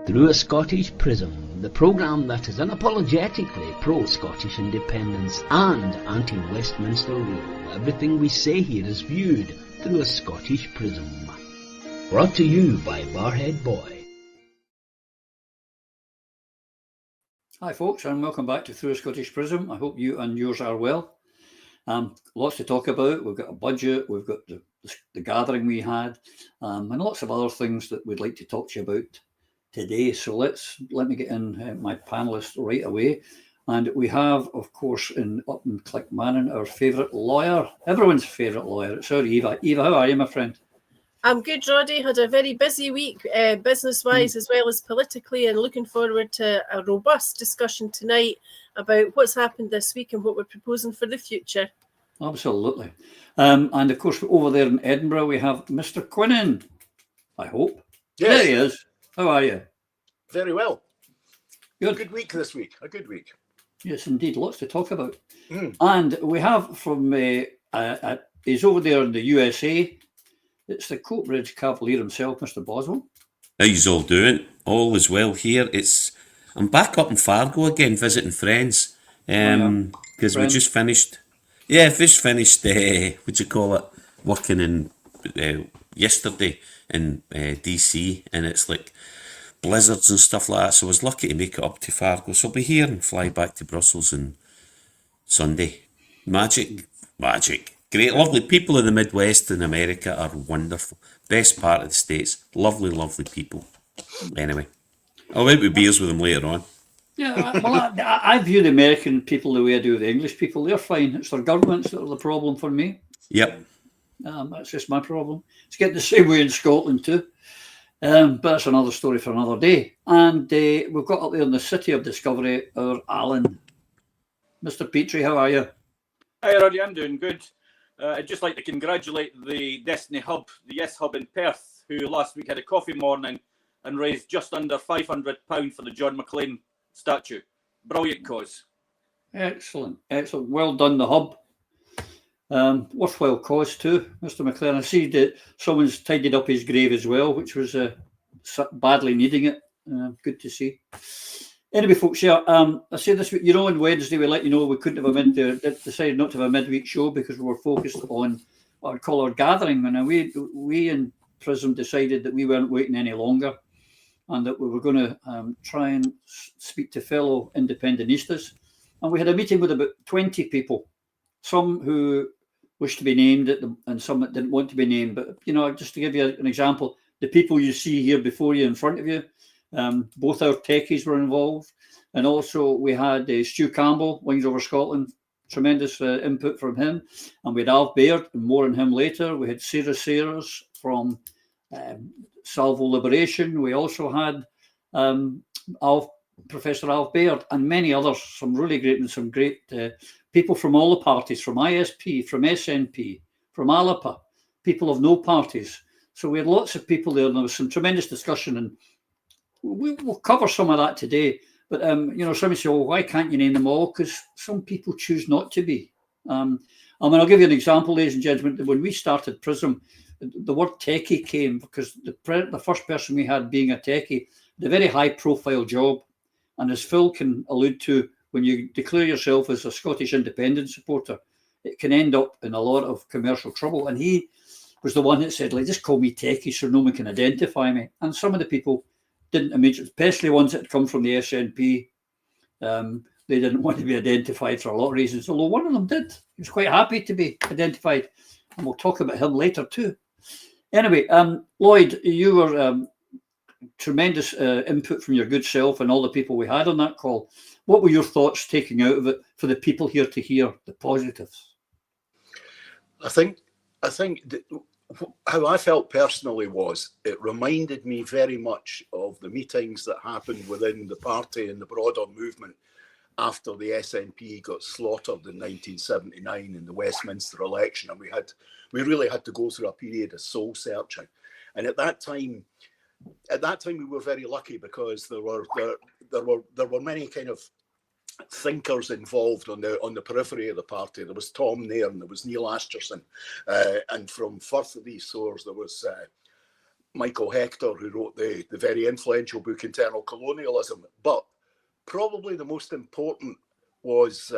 Through a Scottish Prism, the programme that is unapologetically pro-Scottish independence and anti-Westminster rule. Everything we say here is viewed through a Scottish Prism. Brought to you by Barhead Boy. Hi folks, and welcome back to Through a Scottish Prism. I hope you and yours are well. Lots to talk about. We've got a budget, we've got the gathering we had, and lots of other things that we'd like to talk to you about today. So let me get in my panellists right away. And we have, of course, up in Clickmannon, our favourite lawyer, everyone's favourite lawyer. It's our Eva. Eva, how are you, my friend? I'm good, Roddy. Had a very busy week, business-wise as well as politically, and looking forward to a robust discussion tonight about what's happened this week and what we're proposing for the future. Absolutely. And of course, over there in Edinburgh, we have Mr. Quinnan, I hope. Yes. There he is. How are you? Very well. Good. A good week this week. A good week. Yes, indeed. Lots to talk about. And we have from, he's over there in the USA. It's the Coatbridge Cavalier himself, Mr. Boswell. How yous all doing? All is well here. I'm back up in Fargo again, visiting friends. Because we just finished. Yeah, just finished. Working in yesterday in DC, and it's like blizzards and stuff like that. So I was lucky to make it up to Fargo. So I'll be here and fly back to Brussels on Sunday. Magic. Great, lovely people in the Midwest in America are wonderful. Best part of the States. Lovely, lovely people. Anyway, I'll out with beers with them later on. Yeah, well, I view the American people the way I do the English people. They're fine. It's their governments that are the problem for me. Yep. That's just my problem. It's getting the same way in Scotland too. But that's another story for another day. And we've got up there in the city of Discovery, our Alan. Mr. Petrie, how are you? Hi, Roddy. I'm doing good. I'd just like to congratulate the Destiny Hub, the Yes Hub in Perth, who last week had a coffee morning and raised just under £500 for the John McLean statue. Brilliant cause. Excellent. Well done, the Hub. Worthwhile cause too, Mr. McLean. I see that someone's tidied up his grave as well, which was badly needing it. Good to see. Anyway, folks, I say this week, on Wednesday we let you know we couldn't have decided not to have a midweek show because we were focused on what I call our gathering. And we in Prism decided that we weren't waiting any longer and that we were going to try and speak to fellow independentistas. And we had a meeting with about 20 people, some who wished to be named and some that didn't want to be named. But, just to give you an example, the people you see here before you in front of you, both our techies were involved, and also we had Stu Campbell, Wings Over Scotland, tremendous input from him, and we had Alf Baird, and more on him later. We had Sarah Sayers from Salvo Liberation. We also had Professor Alf Baird, and many others, some great people from all the parties, from ISP, from SNP, from ALAPA, people of no parties. So we had lots of people there, and there was some tremendous discussion, and we'll cover some of that today. But, somebody say, well, why can't you name them all? Because some people choose not to be. I'll give you an example, ladies and gentlemen. When we started Prism, the word techie came because the first person we had being a techie, the very high-profile job. And as Phil can allude to, when you declare yourself as a Scottish independence supporter, it can end up in a lot of commercial trouble. And he was the one that said, just call me techie so no one can identify me. And some of the people didn't imagine, especially ones that had come from the SNP. They didn't want to be identified for a lot of reasons, although one of them did. He was quite happy to be identified, and we'll talk about him later too. Anyway, Lloyd, you were tremendous input from your good self and all the people we had on that call. What were your thoughts taking out of it for the people here to hear the positives? I think how I felt personally was it reminded me very much of the meetings that happened within the party and the broader movement after the SNP got slaughtered in 1979 in the Westminster election, and we really had to go through a period of soul searching. And at that time we were very lucky because there were many kind of thinkers involved on the periphery of the party. There was Tom Nairn, there was Neil Asterson, and from Firth of these Soars there was Michael Hector, who wrote the very influential book Internal Colonialism. But probably the most important was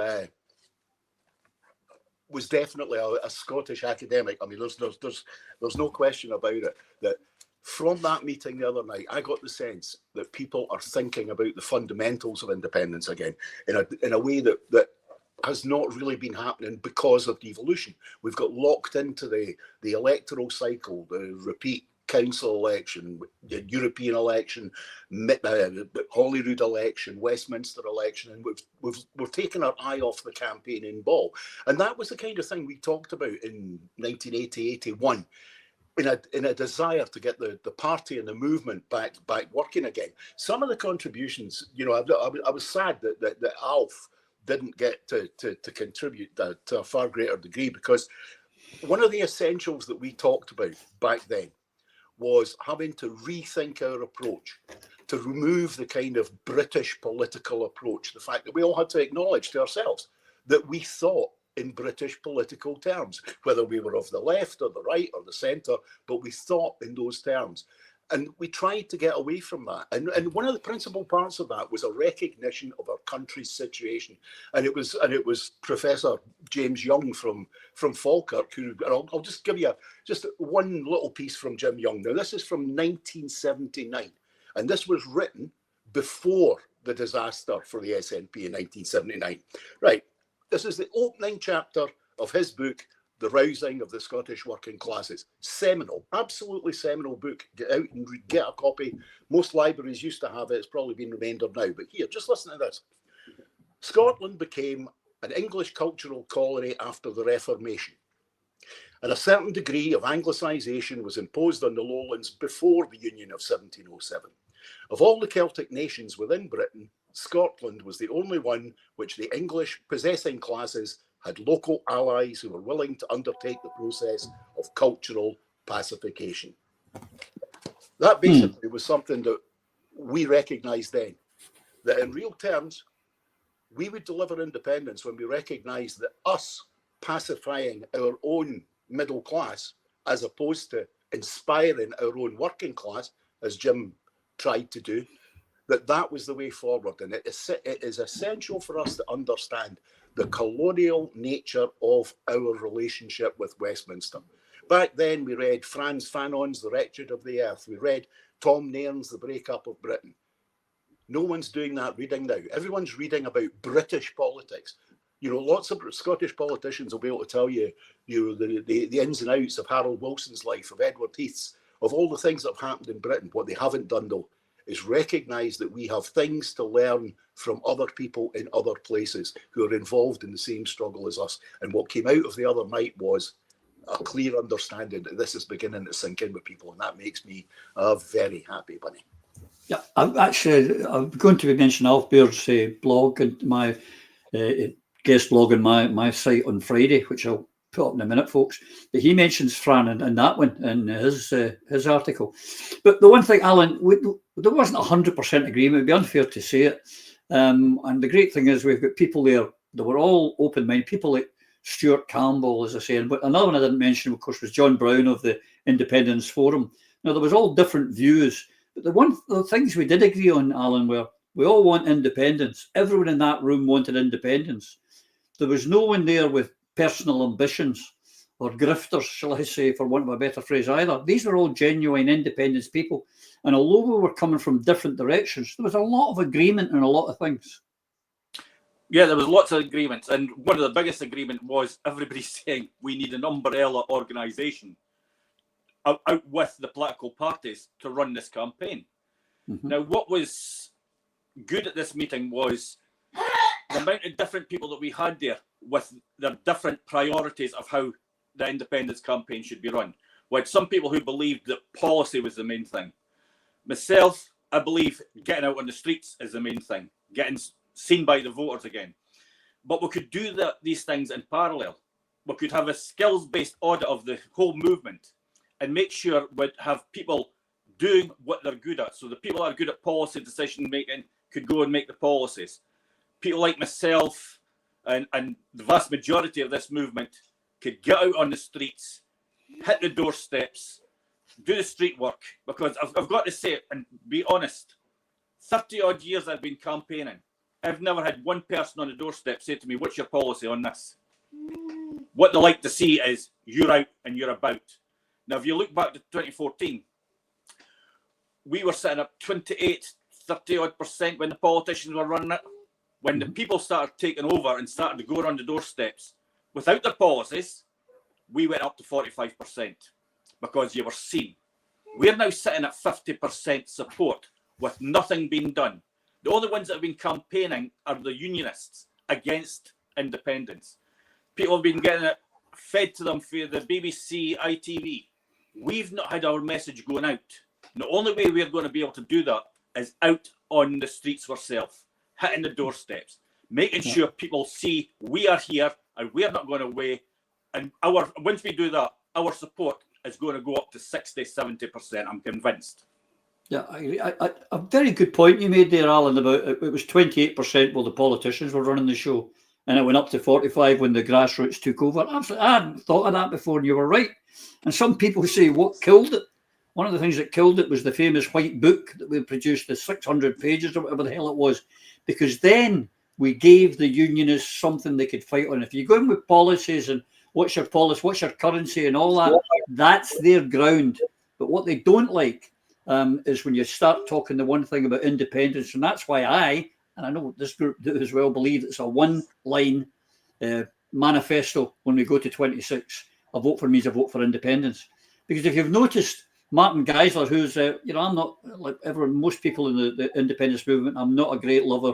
definitely a Scottish academic. I mean, there's no question about it. That from that meeting the other night, I got the sense that people are thinking about the fundamentals of independence again in a way that has not really been happening because of devolution. We've got locked into the electoral cycle, the repeat council election, the European election, Holyrood election, Westminster election, and we've taken our eye off the campaigning ball. And that was the kind of thing we talked about in 1980-81. In a desire to get the party and the movement back working again. Some of the contributions, I was sad that Alf didn't get to contribute to a far greater degree, because one of the essentials that we talked about back then was having to rethink our approach, to remove the kind of British political approach, the fact that we all had to acknowledge to ourselves that we thought in British political terms, whether we were of the left or the right or the centre, but we thought in those terms. And we tried to get away from that. And one of the principal parts of that was a recognition of our country's situation. And it was Professor James Young from Falkirk, who, and I'll just give you just one little piece from Jim Young. Now, this is from 1979, and this was written before the disaster for the SNP in 1979. Right. This is the opening chapter of his book, The Rousing of the Scottish Working Classes. Seminal, absolutely seminal book. Get out and get a copy. Most libraries used to have it. It's probably been remaindered now. But here, just listen to this. Scotland became an English cultural colony after the Reformation. And a certain degree of Anglicisation was imposed on the lowlands before the Union of 1707. Of all the Celtic nations within Britain, Scotland was the only one which the English possessing classes had local allies who were willing to undertake the process of cultural pacification. That basically was something that we recognised then, that in real terms, we would deliver independence when we recognised that us pacifying our own middle class, as opposed to inspiring our own working class, as Jim tried to do, that was the way forward. And it is essential for us to understand the colonial nature of our relationship with Westminster. Back then, we read Frantz Fanon's The Wretched of the Earth. We read Tom Nairn's The Breakup of Britain. No one's doing that reading now. Everyone's reading about British politics. Lots of Scottish politicians will be able to tell you, the ins and outs of Harold Wilson's life, of Edward Heath's, of all the things that have happened in Britain. What they haven't done, though, is recognise that we have things to learn from other people in other places who are involved in the same struggle as us. And what came out of the other night was a clear understanding that this is beginning to sink in with people, and that makes me a very happy bunny. Yeah, I'm going to mention Alf Beard's blog and my guest blog on my site on Friday, which I'll put up in a minute, folks. But he mentions Fran in that one in his article. But the one thing, Alan, there wasn't 100% agreement. It'd be unfair to say it. And the great thing is we've got people there that were all open-minded. People like Stuart Campbell, as I say. But another one I didn't mention, of course, was John Brown of the Independence Forum. Now, there was all different views. But the things we did agree on, Alan, were we all want independence. Everyone in that room wanted independence. There was no one there with personal ambitions or grifters, shall I say, for want of a better phrase either. These were all genuine independence people. And although we were coming from different directions, there was a lot of agreement on a lot of things. Yeah, there was lots of agreements. And one of the biggest agreement was everybody saying we need an umbrella organisation out with the political parties to run this campaign. Mm-hmm. Now, what was good at this meeting was the amount of different people that we had there with their different priorities of how the independence campaign should be run. We had some people who believed that policy was the main thing. Myself, I believe getting out on the streets is the main thing, getting seen by the voters again. But we could do these things in parallel. We could have a skills-based audit of the whole movement and make sure we'd have people doing what they're good at. So the people that are good at policy decision-making could go and make the policies. People like myself and the vast majority of this movement could get out on the streets, hit the doorsteps, do the street work, because I've got to say, and be honest, 30 odd years I've been campaigning, I've never had one person on the doorstep say to me, what's your policy on this? What they like to see is you're out and you're about. Now, if you look back to 2014, we were sitting up 28, 30 odd % when the politicians were running it. When the people started taking over and started to go around the doorsteps without their policies, we went up to 45% because you were seen. We're now sitting at 50% support with nothing being done. The only ones that have been campaigning are the unionists against independence. People have been getting it fed to them through the BBC, ITV. We've not had our message going out. The only way we're going to be able to do that is out on the streets ourselves, hitting the doorsteps, making sure people see we are here and we're not going away. And once we do that, our support is going to go up to 60, 70%, I'm convinced. Yeah, a very good point you made there, Alan, about it was 28% while the politicians were running the show, and it went up to 45 when the grassroots took over. Absolutely, I hadn't thought of that before, and you were right. And some people say what killed it. One of the things that killed it was the famous white book that we produced, the 600 pages or whatever the hell it was, because then we gave the unionists something they could fight on. If you go in with policies and what's your policy, what's your currency and all that, that's their ground. But what they don't like is when you start talking the one thing about independence. And that's why and I know this group do as well, believe it's a one-line manifesto when we go to 26. A vote for me is a vote for independence. Because if you've noticed, Martin Geisler, who's, I'm not, like most people in the independence movement, I'm not a great lover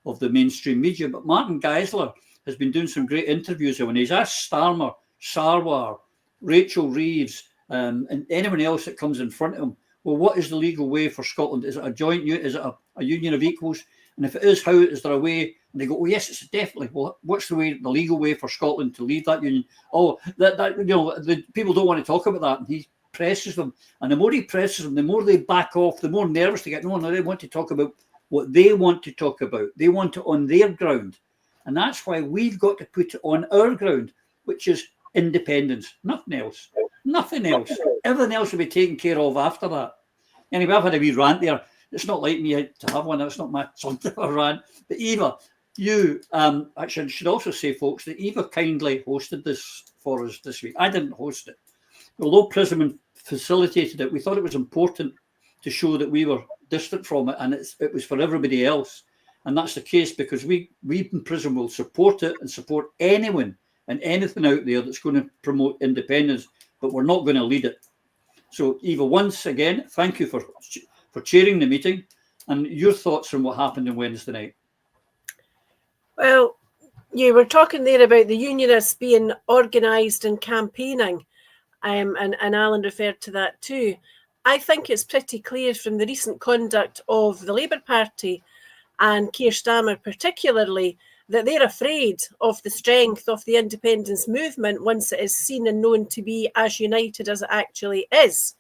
of the mainstream media, but Martin Geisler has been doing some great interviews when he's asked Starmer, Sarwar, Rachel Reeves, and anyone else that comes in front of him, well, what is the legal way for Scotland? Is it a joint union? Is it a union of equals? And if it is, how is there a way? And they go, oh, yes, it's definitely. Well, what's the legal way for Scotland to leave that union? Oh, the people don't want to talk about that. And he presses them. And the more he presses them, the more they back off, the more nervous they get. No, they want to talk about what they want to talk about. They want it on their ground. And that's why we've got to put it on our ground, which is independence. Nothing else. Nothing else. Everything else will be taken care of after that. Anyway, I've had a wee rant there. It's not like me to have one. That's not my son to have a rant. But Eva, you actually should also say, folks, that Eva kindly hosted this for us this week. I didn't host it. Although Prism facilitated it, we thought it was important to show that we were distant from it, and it was for everybody else. And that's the case because we in Prism will support it and support anyone and anything out there that's going to promote independence, but we're not going to lead it. So, Eva, once again, thank you for chairing the meeting and your thoughts on what happened on Wednesday night. Well, you were talking there about the unionists being organised and campaigning, and Alan referred to that too. I think it's pretty clear from the recent conduct of the Labour Party and Keir Starmer particularly that they're afraid of the strength of the independence movement once it is seen and known to be as united as it actually is.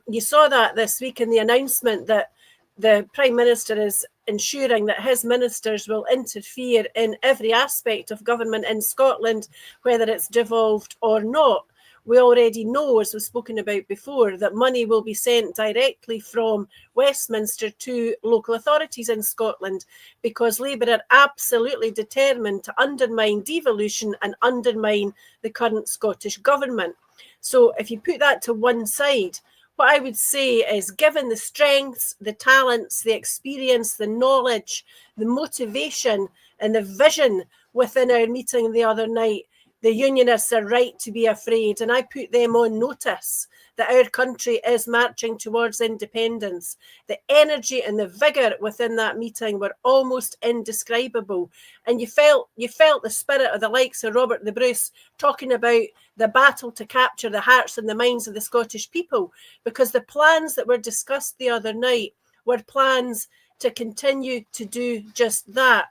You saw that this week in the announcement that the Prime Minister is ensuring that his ministers will interfere in every aspect of government in Scotland, whether it's devolved or not. We already know, as we've spoken about before, that money will be sent directly from Westminster to local authorities in Scotland because Labour are absolutely determined to undermine devolution and undermine the current Scottish government. So if you put that to one side, what I would say is, given the strengths, the talents, the experience, the knowledge, the motivation and the vision within our meeting the other night, the unionists are right to be afraid, and I put them on notice that our country is marching towards independence. The energy and the vigour within that meeting were almost indescribable, and you felt the spirit of the likes of Robert the Bruce talking about the battle to capture the hearts and the minds of the Scottish people, because the plans that were discussed the other night were plans to continue to do just that,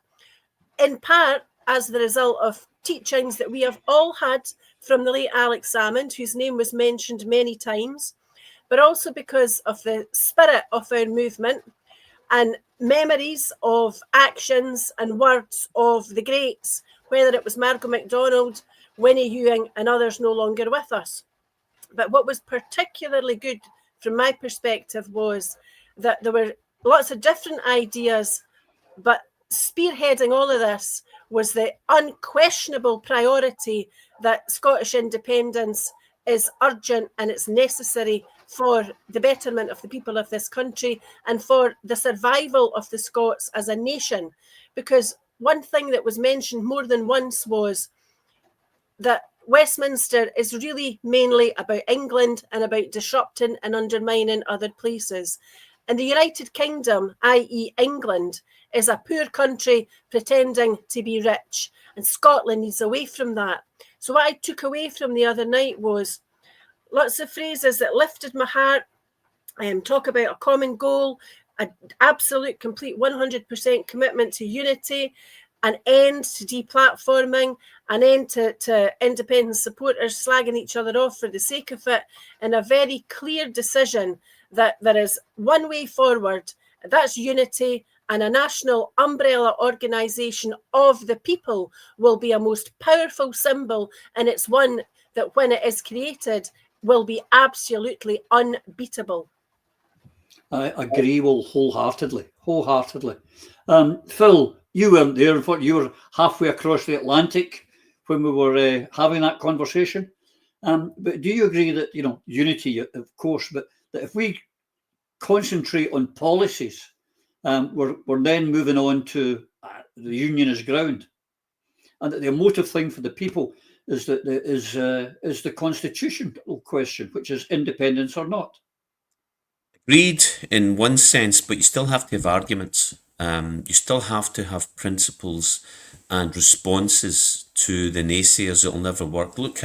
in part as the result of teachings that we have all had from the late Alex Salmond, whose name was mentioned many times, but also because of the spirit of our movement and memories of actions and words of the greats, whether it was Margot MacDonald, Winnie Ewing and others no longer with us. But what was particularly good from my perspective was that there were lots of different ideas, but spearheading all of this was the unquestionable priority that Scottish independence is urgent and it's necessary for the betterment of the people of this country and for the survival of the Scots as a nation. Because one thing that was mentioned more than once was that Westminster is really mainly about England and about disrupting and undermining other places. And the United Kingdom, i.e. England, is a poor country pretending to be rich. And Scotland needs away from that. So what I took away from the other night was lots of phrases that lifted my heart, talk about a common goal, an absolute, complete 100% commitment to unity, an end to deplatforming, an end to independent supporters slagging each other off for the sake of it, and a very clear decision that there is one way forward, that's unity, and a national umbrella organisation of the people will be a most powerful symbol, and it's one that when it is created will be absolutely unbeatable. I agree wholeheartedly. Phil, you weren't there. You were halfway across the Atlantic when we were having that conversation. But do you agree that, unity, of course, but that if we concentrate on policies, we're then moving on to the union as ground, and that the emotive thing for the people is that is the constitutional question, which is independence or not. Agreed in one sense, but you still have to have arguments. You still have to have principles and responses to the naysayers that will never work. Look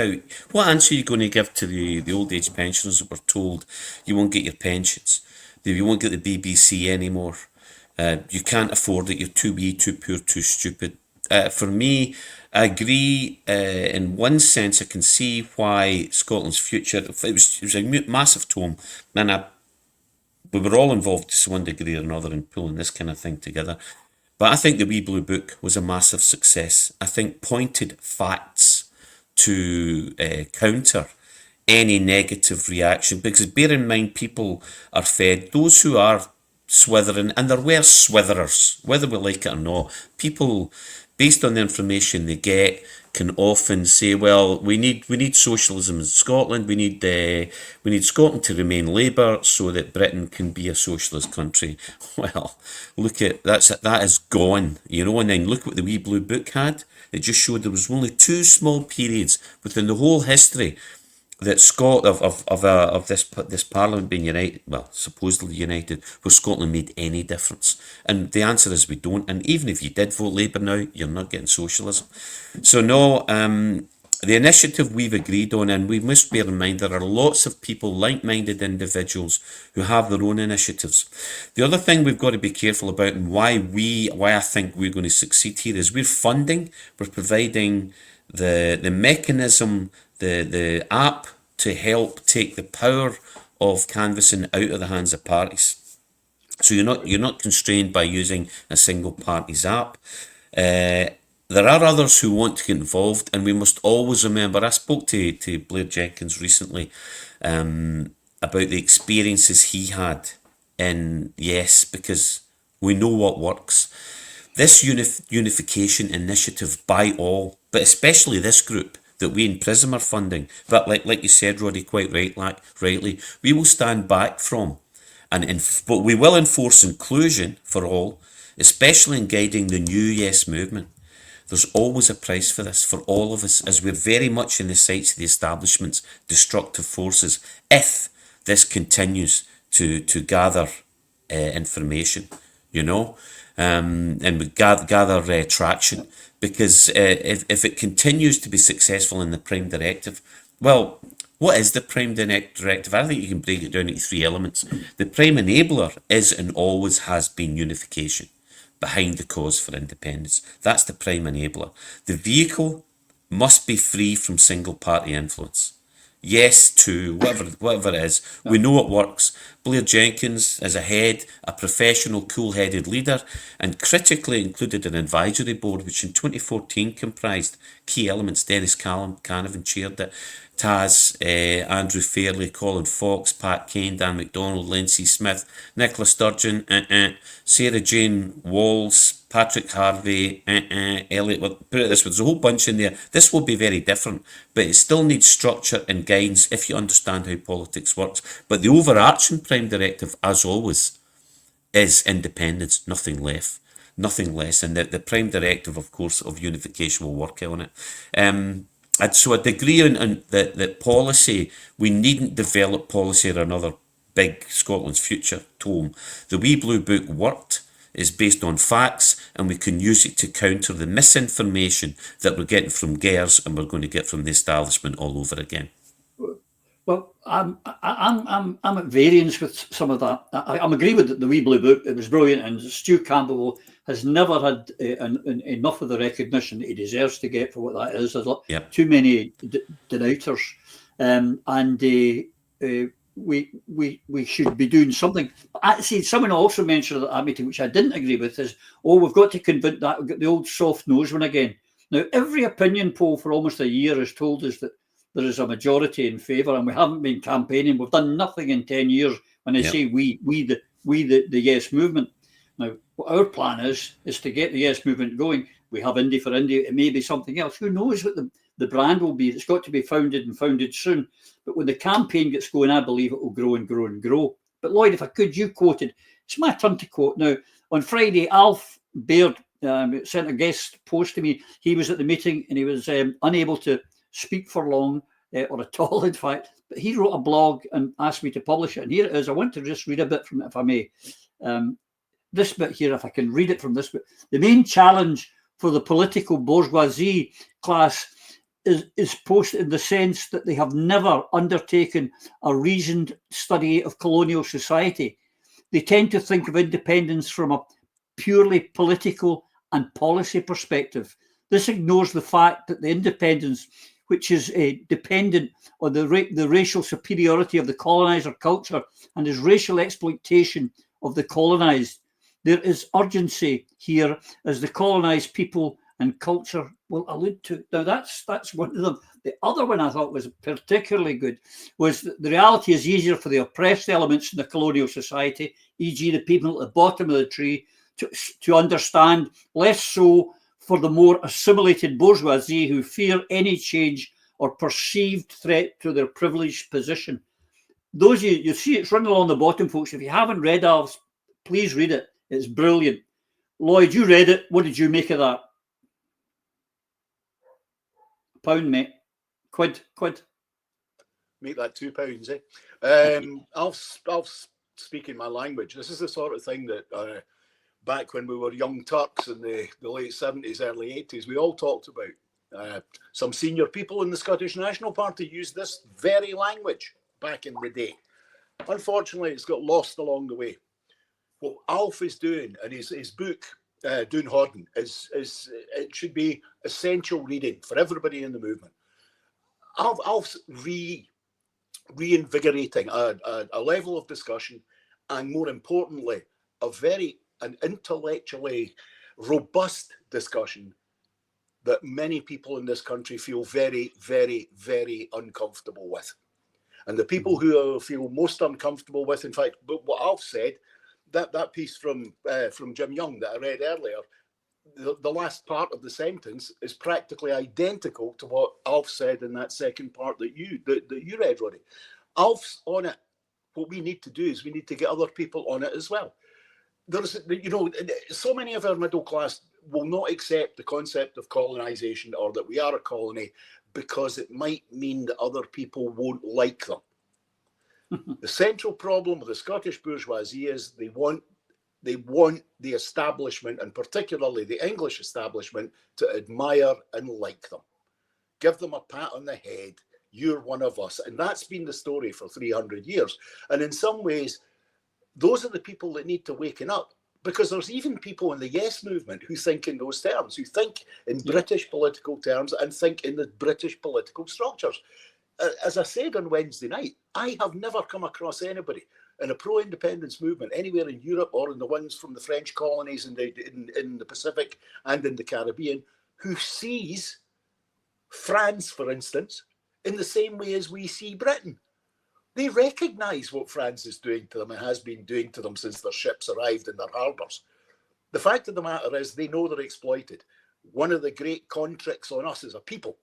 what answer are you going to give to the old age pensioners that were told you won't get your pensions, that you won't get the BBC anymore, you can't afford it, you're too wee, too poor, too stupid. For me, I agree in one sense. I can see why Scotland's future, it was a massive tome, and we were all involved to one degree or another in pulling this kind of thing together. But I think the Wee Blue Book was a massive success. I think pointed facts to counter any negative reaction, because bear in mind, people are fed, those who are swithering, and there were switherers, whether we like it or not, people, based on the information they get, can often say, well, we need socialism in Scotland, we need Scotland to remain Labour so that Britain can be a socialist country. Well, look at that is gone, and then look what the Wee Blue Book had. It just showed there was only two small periods within the whole history that of this Parliament being united, well, supposedly united, where Scotland made any difference. And the answer is we don't. And even if you did vote Labour now, you're not getting socialism. So no, the initiative we've agreed on, and we must bear in mind there are lots of people, like-minded individuals, who have their own initiatives. The other thing we've got to be careful about, and why I think we're going to succeed here, is we're providing the mechanism, the app to help take the power of canvassing out of the hands of parties. So you're not constrained by using a single party's app. There are others who want to get involved, and we must always remember, I spoke to Blair Jenkins recently about the experiences he had in Yes, because we know what works. This unification initiative by all, but especially this group that we in PRISM are funding, but like you said, Roddy, quite rightly, we will stand back from, but we will enforce inclusion for all, especially in guiding the new Yes movement. There's always a price for this, for all of us, as we're very much in the sights of the establishment's destructive forces, if this continues to gather information, and we gather traction. Because if it continues to be successful in the Prime Directive, well, what is the Prime Directive? I think you can break it down into three elements. The Prime Enabler is and always has been unification behind the cause for independence. That's the Prime Enabler. The vehicle must be free from single party influence. Yes to whatever it is. We know it works. Blair Jenkins is a head, a professional, cool-headed leader, and critically included an advisory board which in 2014 comprised key elements. Dennis Canavan chaired it. Taz, Andrew Fairley, Colin Fox, Pat Kane, Dan McDonald, Lindsay Smith, Nicola Sturgeon, Sarah Jane Walls, Patrick Harvey, Elliot. Well, put it this way, there's a whole bunch in there. This will be very different, but it still needs structure and guidance if you understand how politics works. But the overarching prime directive, as always, is independence, nothing less. Nothing less. And the prime directive, of course, of unification will work on it. And so I'd agree on that policy, we needn't develop policy or another big Scotland's Future tome. The Wee Blue Book worked, is based on facts, and we can use it to counter the misinformation that we're getting from Gers and we're going to get from the establishment all over again. Well, I'm at variance with some of that. I'm agree with the Wee Blue Book. It was brilliant, and Stu Campbell has never had enough of the recognition that he deserves to get for what that is. There's too many denighters, and we should be doing something. See, someone also mentioned at that meeting, which I didn't agree with, is we've got to convince that we've got the old soft nose one again. Now, every opinion poll for almost a year has told us that there is a majority in favour, and we haven't been campaigning. We've done nothing in 10 years. When I say we the Yes movement. Now, what our plan is to get the Yes movement going. We have Indie for India. It may be something else. Who knows what the brand will be? It's got to be founded soon. But when the campaign gets going, I believe it will grow and grow and grow. But Lloyd, if I could, you quoted. It's my turn to quote now. On Friday, Alf Baird sent a guest post to me. He was at the meeting and he was unable to speak for long or at all, in fact. But he wrote a blog and asked me to publish it. And here it is. I want to just read a bit from it, if I may. This bit here, if I can read it from this bit. The main challenge for the political bourgeoisie class is posed in the sense that they have never undertaken a reasoned study of colonial society. They tend to think of independence from a purely political and policy perspective. This ignores the fact that the independence, which is dependent on the racial superiority of the colonizer culture and his racial exploitation of the colonized. There is urgency here as the colonized people and culture will allude to. Now, that's one of them. The other one I thought was particularly good was that the reality is easier for the oppressed elements in the colonial society, e.g. the people at the bottom of the tree, to understand, less so for the more assimilated bourgeoisie who fear any change or perceived threat to their privileged position. Those you see it's running along the bottom, folks. If you haven't read Alf's, please read it. It's brilliant. Lloyd, you read it. What did you make of that? £1, mate. Quid. Make that £2, eh? I'll speak in my language. This is the sort of thing that back when we were young Turks in the late 70s, early 80s, we all talked about. Some senior people in the Scottish National Party used this very language back in the day. Unfortunately, it's got lost along the way. What Alf is doing, and his book, Doon Horden, is it should be essential reading for everybody in the movement. Alf's reinvigorating a level of discussion, and more importantly, an intellectually robust discussion that many people in this country feel very, very, very uncomfortable with. And the people who feel most uncomfortable with, in fact, what Alf said, that piece from Jim Young that I read earlier, the last part of the sentence is practically identical to what Alf said in that second part that you read, Roddy. Alf's on it. What we need to do is we need to get other people on it as well. There's, so many of our middle class will not accept the concept of colonisation or that we are a colony because it might mean that other people won't like them. The central problem with the Scottish bourgeoisie is they want the establishment, and particularly the English establishment, to admire and like them. Give them a pat on the head. You're one of us. And that's been the story for 300 years. And in some ways, those are the people that need to waken up, because there's even people in the Yes movement who think in those terms, who think in British political terms and think in the British political structures. As I said on Wednesday night, I have never come across anybody in a pro-independence movement anywhere in Europe or in the ones from the French colonies in the Pacific and in the Caribbean who sees France, for instance, in the same way as we see Britain. They recognise what France is doing to them and has been doing to them since their ships arrived in their harbours. The fact of the matter is they know they're exploited. One of the great contricts on us as a people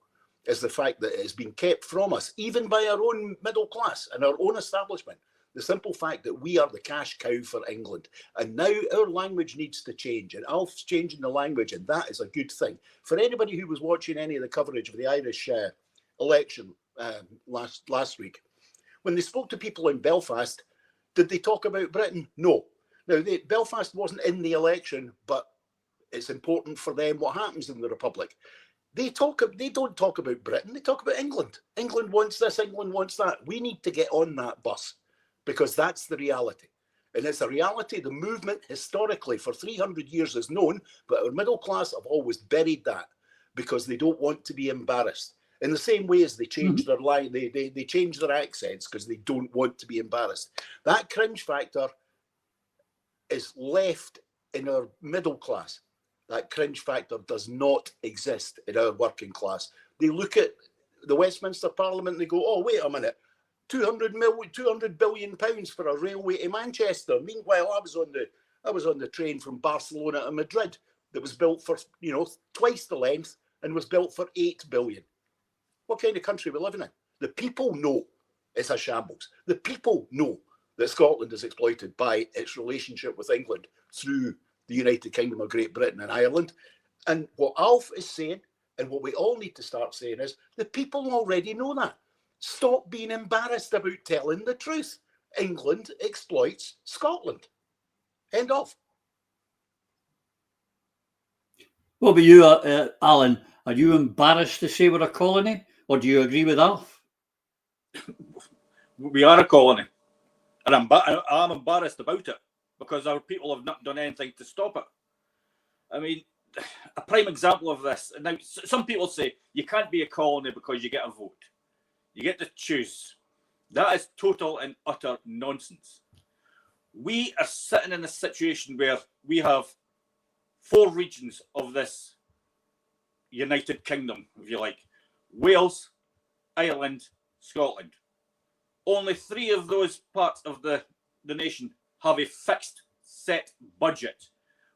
is the fact that it has been kept from us, even by our own middle class and our own establishment. The simple fact that we are the cash cow for England. And now our language needs to change. And Alf's changing the language, and that is a good thing. For anybody who was watching any of the coverage of the Irish election last week, when they spoke to people in Belfast, did they talk about Britain? No. Now, Belfast wasn't in the election, but it's important for them what happens in the Republic. They don't talk about Britain, they talk about England. England wants this, England wants that. We need to get on that bus because that's the reality. And it's a reality the movement historically for 300 years is known, but our middle class have always buried that because they don't want to be embarrassed. In the same way as they change their line, they change their accents because they don't want to be embarrassed. That cringe factor is left in our middle class. That cringe factor does not exist in our working class. They look at the Westminster Parliament and they go, oh, wait a minute, 200 billion pounds for a railway to Manchester. Meanwhile, I was on the train from Barcelona to Madrid that was built for, twice the length and was built for 8 billion. What kind of country are we living in? The people know it's a shambles. The people know that Scotland is exploited by its relationship with England through the United Kingdom of Great Britain and Ireland. And what Alf is saying, and what we all need to start saying is, the people already know that. Stop being embarrassed about telling the truth. England exploits Scotland. End of. What about you, Alan? Are you embarrassed to say we're a colony, or do you agree with Alf? We are a colony, and I'm embarrassed about it because our people have not done anything to stop it. I mean, a prime example of this. Now, some people say you can't be a colony because you get a vote. You get to choose. That is total and utter nonsense. We are sitting in a situation where we have 4 regions of this United Kingdom, if you like. Wales, Ireland, Scotland. Only 3 of those parts of the nation have a fixed set budget,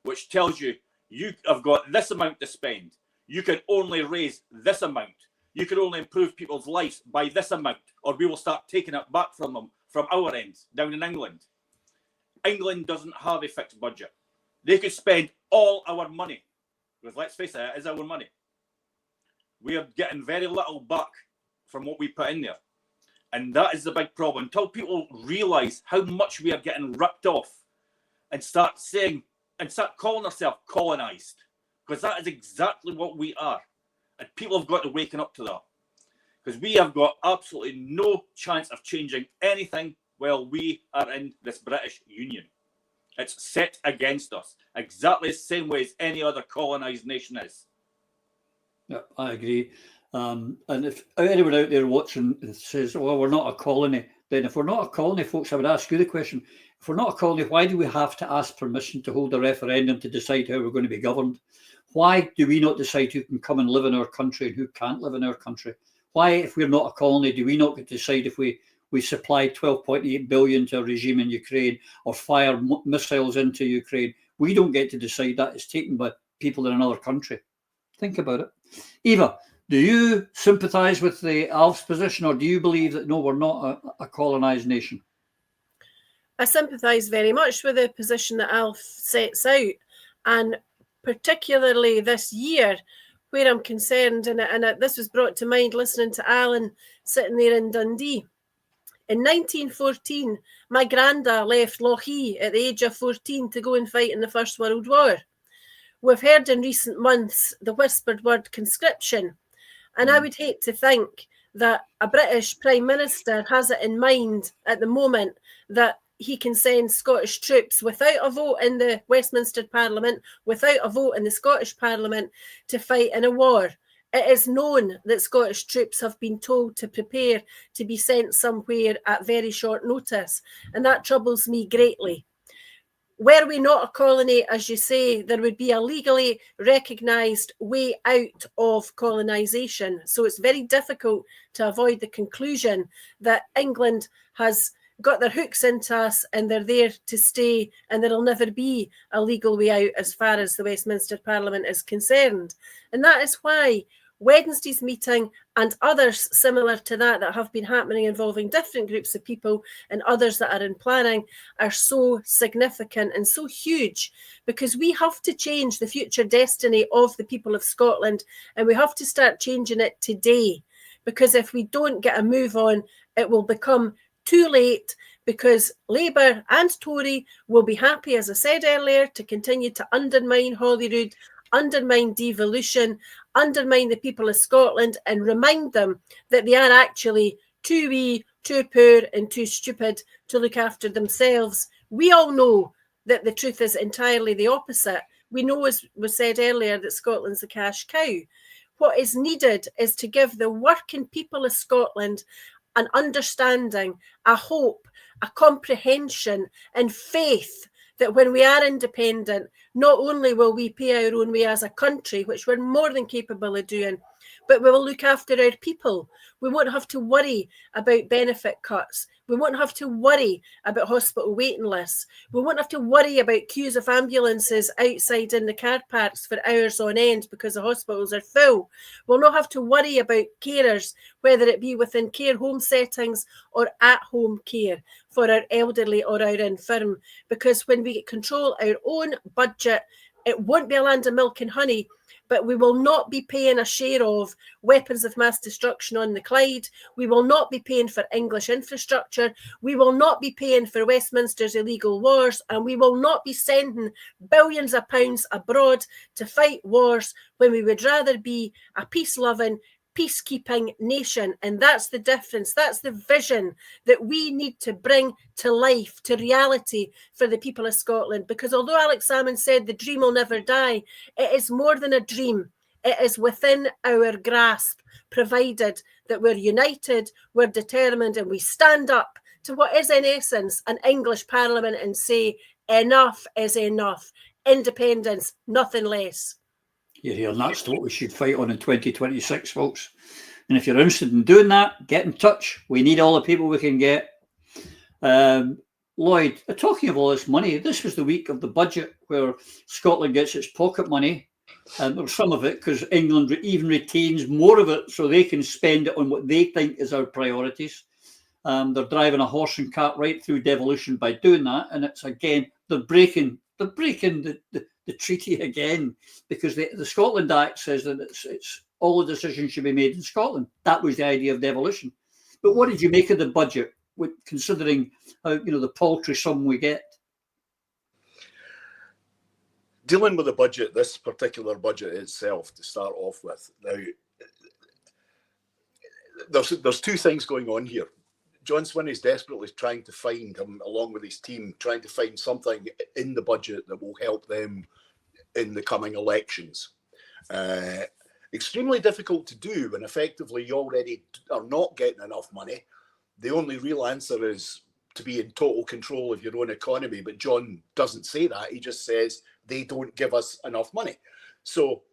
which tells you you have got this amount to spend. You can only raise this amount. You can only improve people's lives by this amount, or we will start taking it back from them from our end down in England. England doesn't have a fixed budget. They could spend all our money, because let's face it, it is our money. We are getting very little back from what we put in there. And that is the big problem. Until people realise how much we are getting ripped off and start saying and start calling ourselves colonised, because that is exactly what we are. And people have got to waken up to that, because we have got absolutely no chance of changing anything while we are in this British Union. It's set against us, exactly the same way as any other colonised nation is. Yeah, I agree. And if anyone out there watching says, well, we're not a colony, then if we're not a colony, folks, I would ask you the question, if we're not a colony, why do we have to ask permission to hold a referendum to decide how we're going to be governed? Why do we not decide who can come and live in our country and who can't live in our country? Why, if we're not a colony, do we not get to decide if we supply 12.8 billion to a regime in Ukraine or fire missiles into Ukraine? We don't get to decide that. It's taken by people in another country. Think about it. Eva, do you sympathise with the Alf's position, or do you believe that, no, we're not a colonised nation? I sympathise very much with the position that Alf sets out, and particularly this year, where I'm concerned, and this was brought to mind listening to Alan sitting there in Dundee. In 1914, my granda left Lochee at the age of 14 to go and fight in the First World War. We've heard in recent months the whispered word conscription, and I would hate to think that a British Prime Minister has it in mind at the moment that he can send Scottish troops without a vote in the Westminster Parliament, without a vote in the Scottish Parliament, to fight in a war. It is known that Scottish troops have been told to prepare to be sent somewhere at very short notice, and that troubles me greatly. were we not a colony, as you say, there would be a legally recognised way out of colonisation. So it's very difficult to avoid the conclusion that England has got their hooks into us and they're there to stay, and there'll never be a legal way out as far as the Westminster Parliament is concerned. And that is why Wednesday's meeting and others similar to that have been happening involving different groups of people and others that are in planning are so significant and so huge, because we have to change the future destiny of the people of Scotland, and we have to start changing it today, because if we don't get a move on, it will become too late, because Labour and Tory will be happy, as I said earlier, to continue to undermine Holyrood, undermine devolution, undermine the people of Scotland, and remind them that they are actually too wee, too poor and too stupid to look after themselves. We all know that the truth is entirely the opposite. We know, as was said earlier, that Scotland's a cash cow. What is needed is to give the working people of Scotland an understanding, a hope, a comprehension and faith that when we are independent, not only will we pay our own way as a country, which we're more than capable of doing, but we will look after our people. We won't have to worry about benefit cuts. We won't have to worry about hospital waiting lists. We won't have to worry about queues of ambulances outside in the car parks for hours on end because the hospitals are full. We'll not have to worry about carers, whether it be within care home settings or at-home care for our elderly or our infirm, because when we control our own budget, it won't be a land of milk and honey, but we will not be paying a share of weapons of mass destruction on the Clyde. We will not be paying for English infrastructure. We will not be paying for Westminster's illegal wars, and we will not be sending billions of pounds abroad to fight wars when we would rather be a peace-loving, peacekeeping nation. And that's the difference. That's the vision that we need to bring to life, to reality for the people of Scotland. Because although Alex Salmond said the dream will never die, it is more than a dream. It is within our grasp, provided that we're united, we're determined, and we stand up to what is in essence an English Parliament and say, enough is enough. Independence, nothing less. Yeah, and that's what we should fight on in 2026, folks. And if you're interested in doing that, get in touch. We need all the people we can get. Lloyd, talking of all this money, this was the week of the budget where Scotland gets its pocket money, or some of it, because England even retains more of it so they can spend it on what they think is our priorities. They're driving a horse and cart right through devolution by doing that. And it's again, they're breaking the treaty again, because the Scotland Act says that it's all the decisions should be made in Scotland. That was the idea of devolution. But what did you make of the budget, considering how, the paltry sum we get? Dealing with the budget, this particular budget itself, to start off with, now there's two things going on here. John Swinney's desperately trying to find, along with his team, trying to find something in the budget that will help them in the coming elections. Extremely difficult to do when effectively you already are not getting enough money. The only real answer is to be in total control of your own economy. But John doesn't say that. He just says they don't give us enough money. So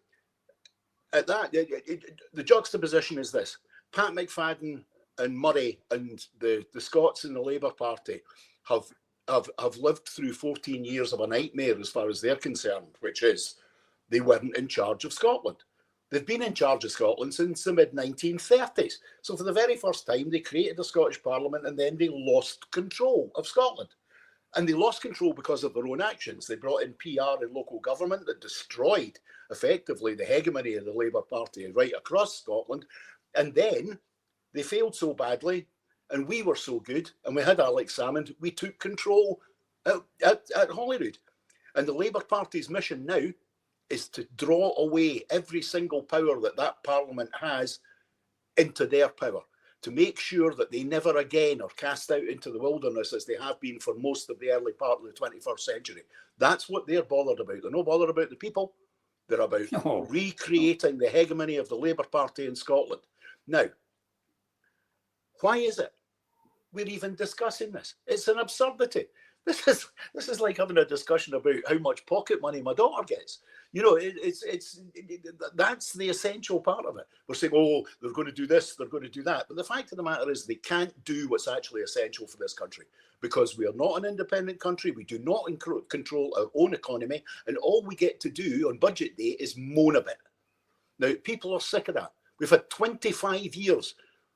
at that, the juxtaposition is this. Pat McFadden and Murray and the Scots in the Labour Party have lived through 14 years of a nightmare as far as they're concerned, which is they weren't in charge of Scotland. They've been in charge of Scotland since the mid-1930s. So for the very first time, they created a Scottish Parliament and then they lost control of Scotland. And they lost control because of their own actions. They brought in PR and local government that destroyed, effectively, the hegemony of the Labour Party right across Scotland. And then they failed so badly, and we were so good, and we had Alex Salmond, we took control at Holyrood. And the Labour Party's mission now is to draw away every single power that Parliament has into their power, to make sure that they never again are cast out into the wilderness as they have been for most of the early part of the 21st century. That's what they're bothered about. They're not bothered about the people. They're about recreating the hegemony of the Labour Party in Scotland. Now, why is it we're even discussing this? It's an absurdity. This is like having a discussion about how much pocket money my daughter gets. You know, that's the essential part of it. We're saying, oh, they're going to do this, they're going to do that, but the fact of the matter is they can't do what's actually essential for this country, because we are not an independent country. We do not control our own economy, and all we get to do on budget day is moan about it. Now, people are sick of that. We've had 25 years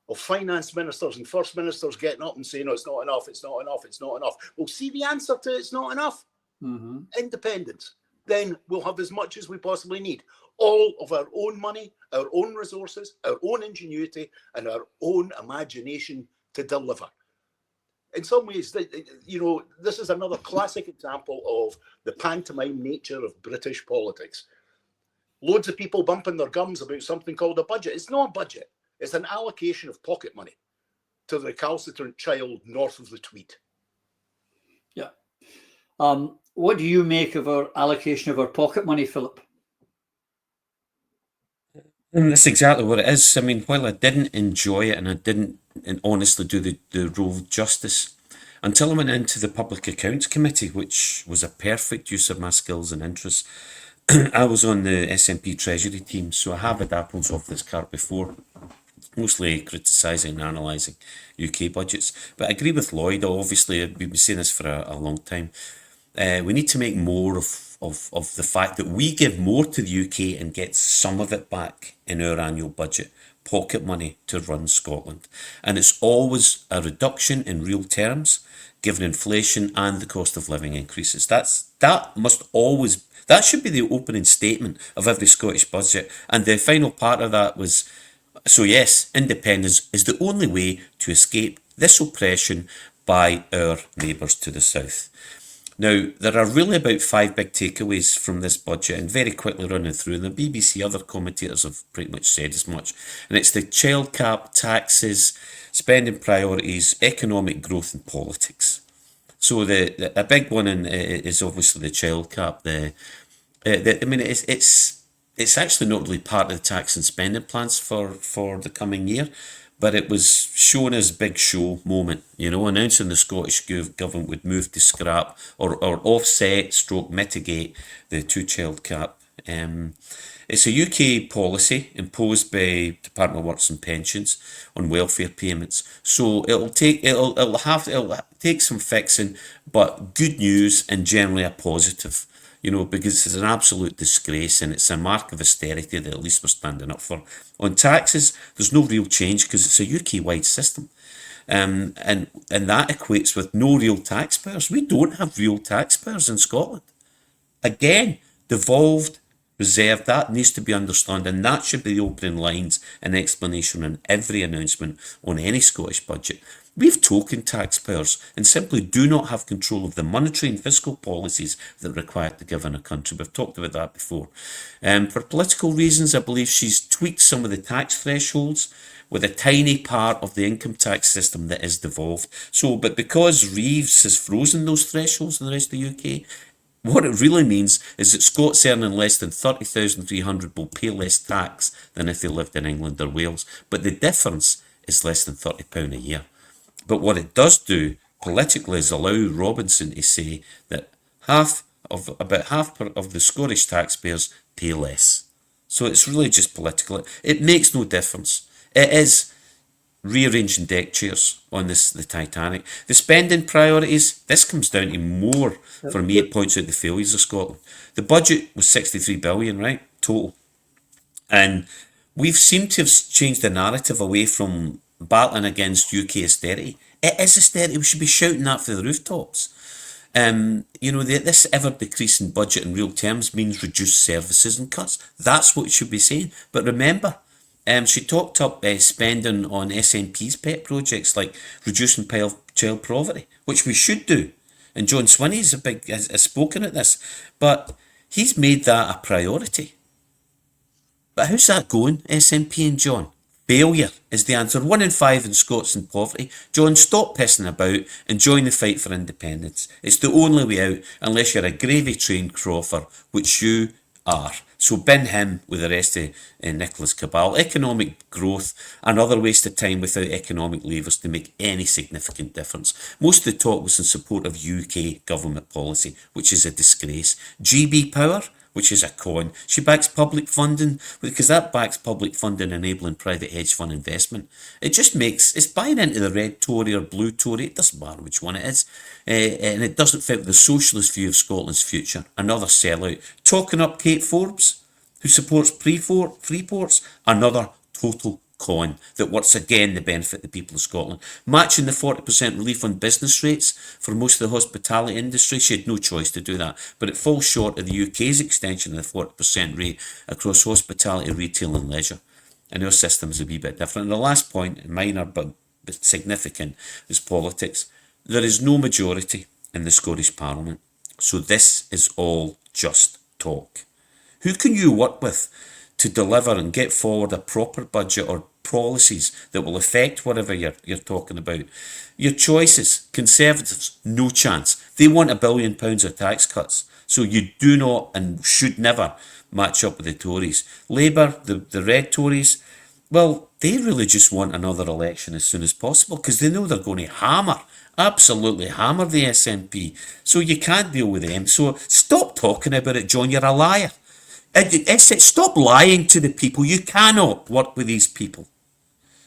of finance ministers and first ministers getting up and saying, no, it's not enough, it's not enough, it's not enough. We'll see the answer to it's not enough. Mm-hmm. Independence. Then we'll have as much as we possibly need. All of our own money, our own resources, our own ingenuity, and our own imagination to deliver. In some ways, you know, this is another classic example of the pantomime nature of British politics. Loads of people bumping their gums about something called a budget. It's not a budget. It's an allocation of pocket money to the recalcitrant child north of the Tweed. Yeah. What do you make of our allocation of our pocket money, Philip? And that's exactly what it is. I mean, while I didn't enjoy it and I didn't honestly do the role justice, until I went into the Public Accounts Committee, which was a perfect use of my skills and interests. I was on the SNP Treasury team, so I have had apples off this cart before, mostly criticising and analysing UK budgets. But I agree with Lloyd. Obviously, we've been saying this for a long time. We need to make more of the fact that we give more to the UK and get some of it back in our annual budget, pocket money to run Scotland. And it's always a reduction in real terms, given inflation and the cost of living increases. That should be the opening statement of every Scottish budget. And the final part of that was, so yes, independence is the only way to escape this oppression by our neighbours to the south. Now, there are really about 5 big takeaways from this budget, and very quickly running through them. The BBC, other commentators have pretty much said as much. And it's the child cap, taxes, spending priorities, economic growth and politics. So a big one is obviously the child cap. It's actually not really part of the tax and spending plans for the coming year, but it was shown as a big show moment, you know, announcing the Scottish government would move to scrap or offset / mitigate the 2-child cap. It's a UK policy imposed by Department of Works and Pensions on welfare payments. So it'll take some fixing, but good news and generally a positive, you know, because it's an absolute disgrace and it's a mark of austerity that at least we're standing up for. On taxes, there's no real change because it's a UK-wide system. And that equates with no real taxpayers. We don't have real taxpayers in Scotland. Again, devolved, reserved, that needs to be understood, and that should be the opening lines and explanation in every announcement on any Scottish budget. We've token taxpayers and simply do not have control of the monetary and fiscal policies that are required to govern a country. We've talked about that before. For political reasons, I believe she's tweaked some of the tax thresholds with a tiny part of the income tax system that is devolved. But because Reeves has frozen those thresholds in the rest of the UK, what it really means is that Scots earning less than 30,300 will pay less tax than if they lived in England or Wales. But the difference is less than £30 a year. But what it does do politically is allow Robinson to say that about half of the Scottish taxpayers pay less. So it's really just political. It makes no difference. It is rearranging deck chairs on the Titanic. The spending priorities, this comes down to more, for me, it points out the failures of Scotland. The budget was 63 billion, right, total. And we've seemed to have changed the narrative away from battling against UK austerity. It is austerity, we should be shouting that for the rooftops. This ever-decreasing budget in real terms means reduced services and cuts. That's what it should be saying. But remember, she talked up spending on SNP's pet projects like reducing child poverty, which we should do. And John Swinney has spoken at this, but he's made that a priority. But how's that going, SNP and John? Failure is the answer. 1 in 5 in Scots in poverty. John, stop pissing about and join the fight for independence. It's the only way out, unless you're a gravy-trained croffer, which you are. So bin him with the rest of Nicholas Cabal. Economic growth and other waste of time without economic levers to make any significant difference. Most of the talk was in support of UK government policy, which is a disgrace. GB Power, which is a con. She backs public funding, because that backs public funding enabling private hedge fund investment. It just makes, it's buying into the red Tory or blue Tory, it doesn't matter which one it is, and it doesn't fit with the socialist view of Scotland's future. Another sellout. Talking up Kate Forbes, who supports free ports, another total con that works again to benefit the people of Scotland. Matching the 40% relief on business rates for most of the hospitality industry, she had no choice to do that, but it falls short of the UK's extension of the 40% rate across hospitality, retail and leisure. And our system is a wee bit different. And the last point, minor but significant, is politics. There is no majority in the Scottish Parliament, so this is all just talk. Who can you work with to deliver and get forward a proper budget or policies that will affect whatever you're talking about? Your choices. Conservatives, no chance. They want £1 billion of tax cuts, so you do not and should never match up with the Tories. Labour, the red Tories, well, they really just want another election as soon as possible because they know they're going to absolutely hammer the SNP. So you can't deal with them. So stop talking about it, John. You're a liar. Stop lying to the people. You cannot work with these people.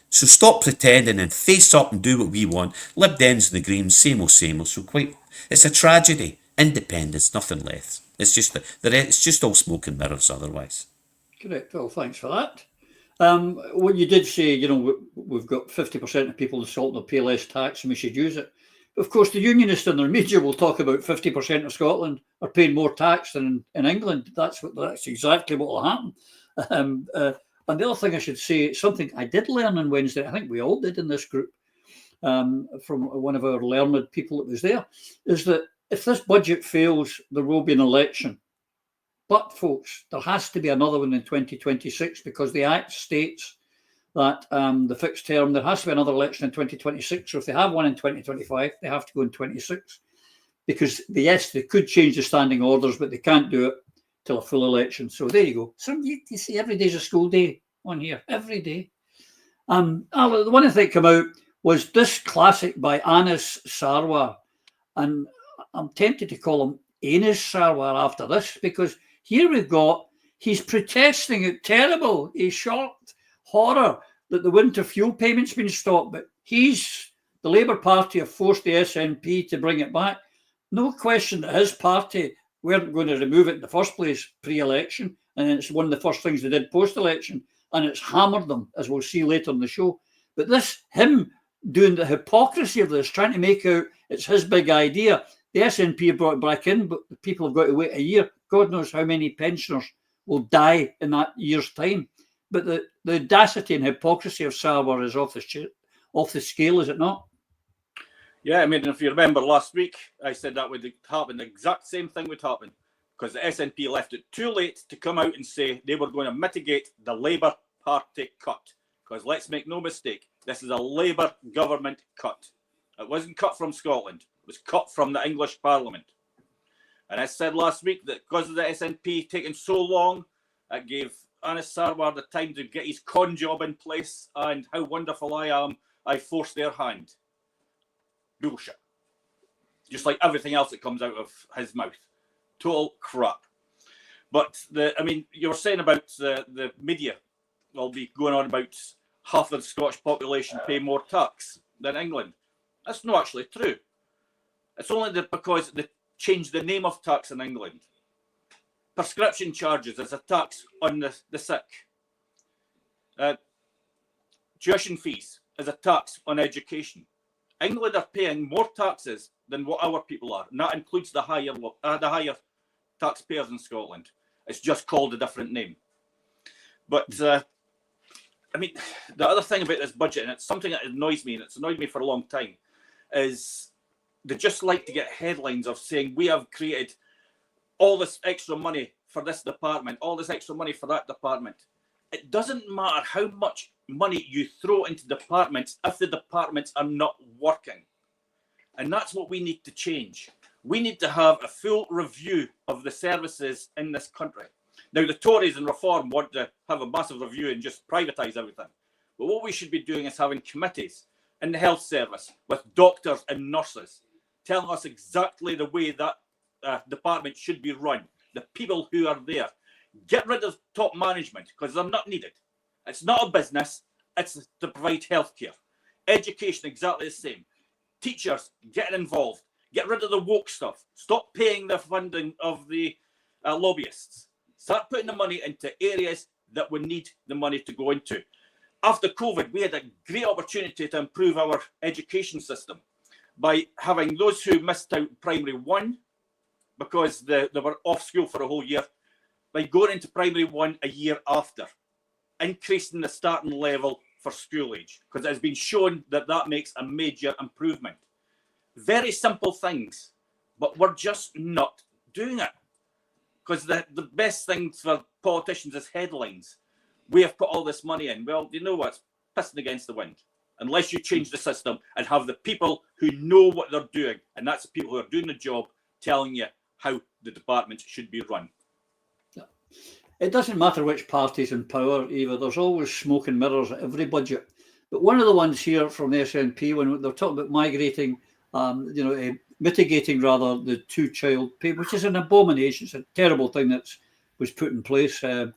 So stop pretending and face up and do what we want. Lib Dems and the Greens, same old. So it's a tragedy. Independence, nothing less. It's just all smoke and mirrors otherwise. Correct. Well, thanks for that. What you did say, we've got 50% of people in Scotland will pay less tax and we should use it. Of course, the unionists in their media will talk about 50% of Scotland are paying more tax than in England. That's exactly what will happen. And the other thing I should say, something I did learn on Wednesday, I think we all did in this group, from one of our learned people that was there, is that if this budget fails, there will be an election. But, folks, there has to be another one in 2026 because the Act states that the fixed term, there has to be another election in 2026. So if they have one in 2025, they have to go in 26. Because, yes, they could change the standing orders, but they can't do it till a full election. So there you go. So you see, every day's a school day on here. Every day. The one thing that came out was this classic by Anis Sarwar. And I'm tempted to call him Anis Sarwar after this because here we've got, he's protesting it terrible. He's shocked, horror that the winter fuel payment's been stopped, but the Labour Party have forced the SNP to bring it back. No question that his party weren't going to remove it in the first place pre-election, and it's one of the first things they did post-election, and it's hammered them, as we'll see later in the show. But him doing the hypocrisy of this, trying to make out it's his big idea. The SNP brought it back in, but the people have got to wait a year. God knows how many pensioners will die in that year's time. But the audacity and hypocrisy of Sarwar is off the scale, is it not? Yeah, I mean, if you remember last week, I said that would happen. The exact same thing would happen because the SNP left it too late to come out and say they were going to mitigate the Labour Party cut. Because let's make no mistake, this is a Labour government cut. It wasn't cut from Scotland. It was cut from the English Parliament. And I said last week that because of the SNP taking so long, it gave Anis Sarwar the time to get his con job in place and how wonderful I am, I forced their hand. Bullshit. Just like everything else that comes out of his mouth. Total crap. But, you were saying about the media will be going on about half of the Scottish population pay more tax than England. That's not actually true. It's only because they changed the name of tax in England. Prescription charges is a tax on the sick. Tuition fees is a tax on education. England are paying more taxes than what our people are, and that includes the higher taxpayers in Scotland. It's just called a different name. But the other thing about this budget, and it's something that annoys me, and it's annoyed me for a long time, is they just like to get headlines of saying we have created all this extra money for this department, all this extra money for that department. It doesn't matter how much money you throw into departments if the departments are not working. And that's what we need to change. We need to have a full review of the services in this country. Now, the Tories and Reform want to have a massive review and just privatise everything. But what we should be doing is having committees in the health service with doctors and nurses telling us exactly the way that department should be run, the people who are there. Get rid of top management because they're not needed. It's not a business, it's to provide healthcare. Education, exactly the same. Teachers, get involved. Get rid of the woke stuff. Stop paying the funding of the lobbyists. Start putting the money into areas that we need the money to go into. After COVID, we had a great opportunity to improve our education system by having those who missed out primary one because they were off school for a whole year, by going into primary one a year after, increasing the starting level for school age, because it has been shown that that makes a major improvement. Very simple things, but we're just not doing it. Because the best thing for politicians is headlines. We have put all this money in. Well, you know what? It's pissing against the wind. Unless you change the system and have the people who know what they're doing, and that's the people who are doing the job, telling you how the department should be run. It doesn't matter which party's in power either. There's always smoke and mirrors at every budget. But one of the ones here from SNP, when they're talking about migrating, mitigating rather the two-child pay, which is an abomination. It's a terrible thing that was put in place, and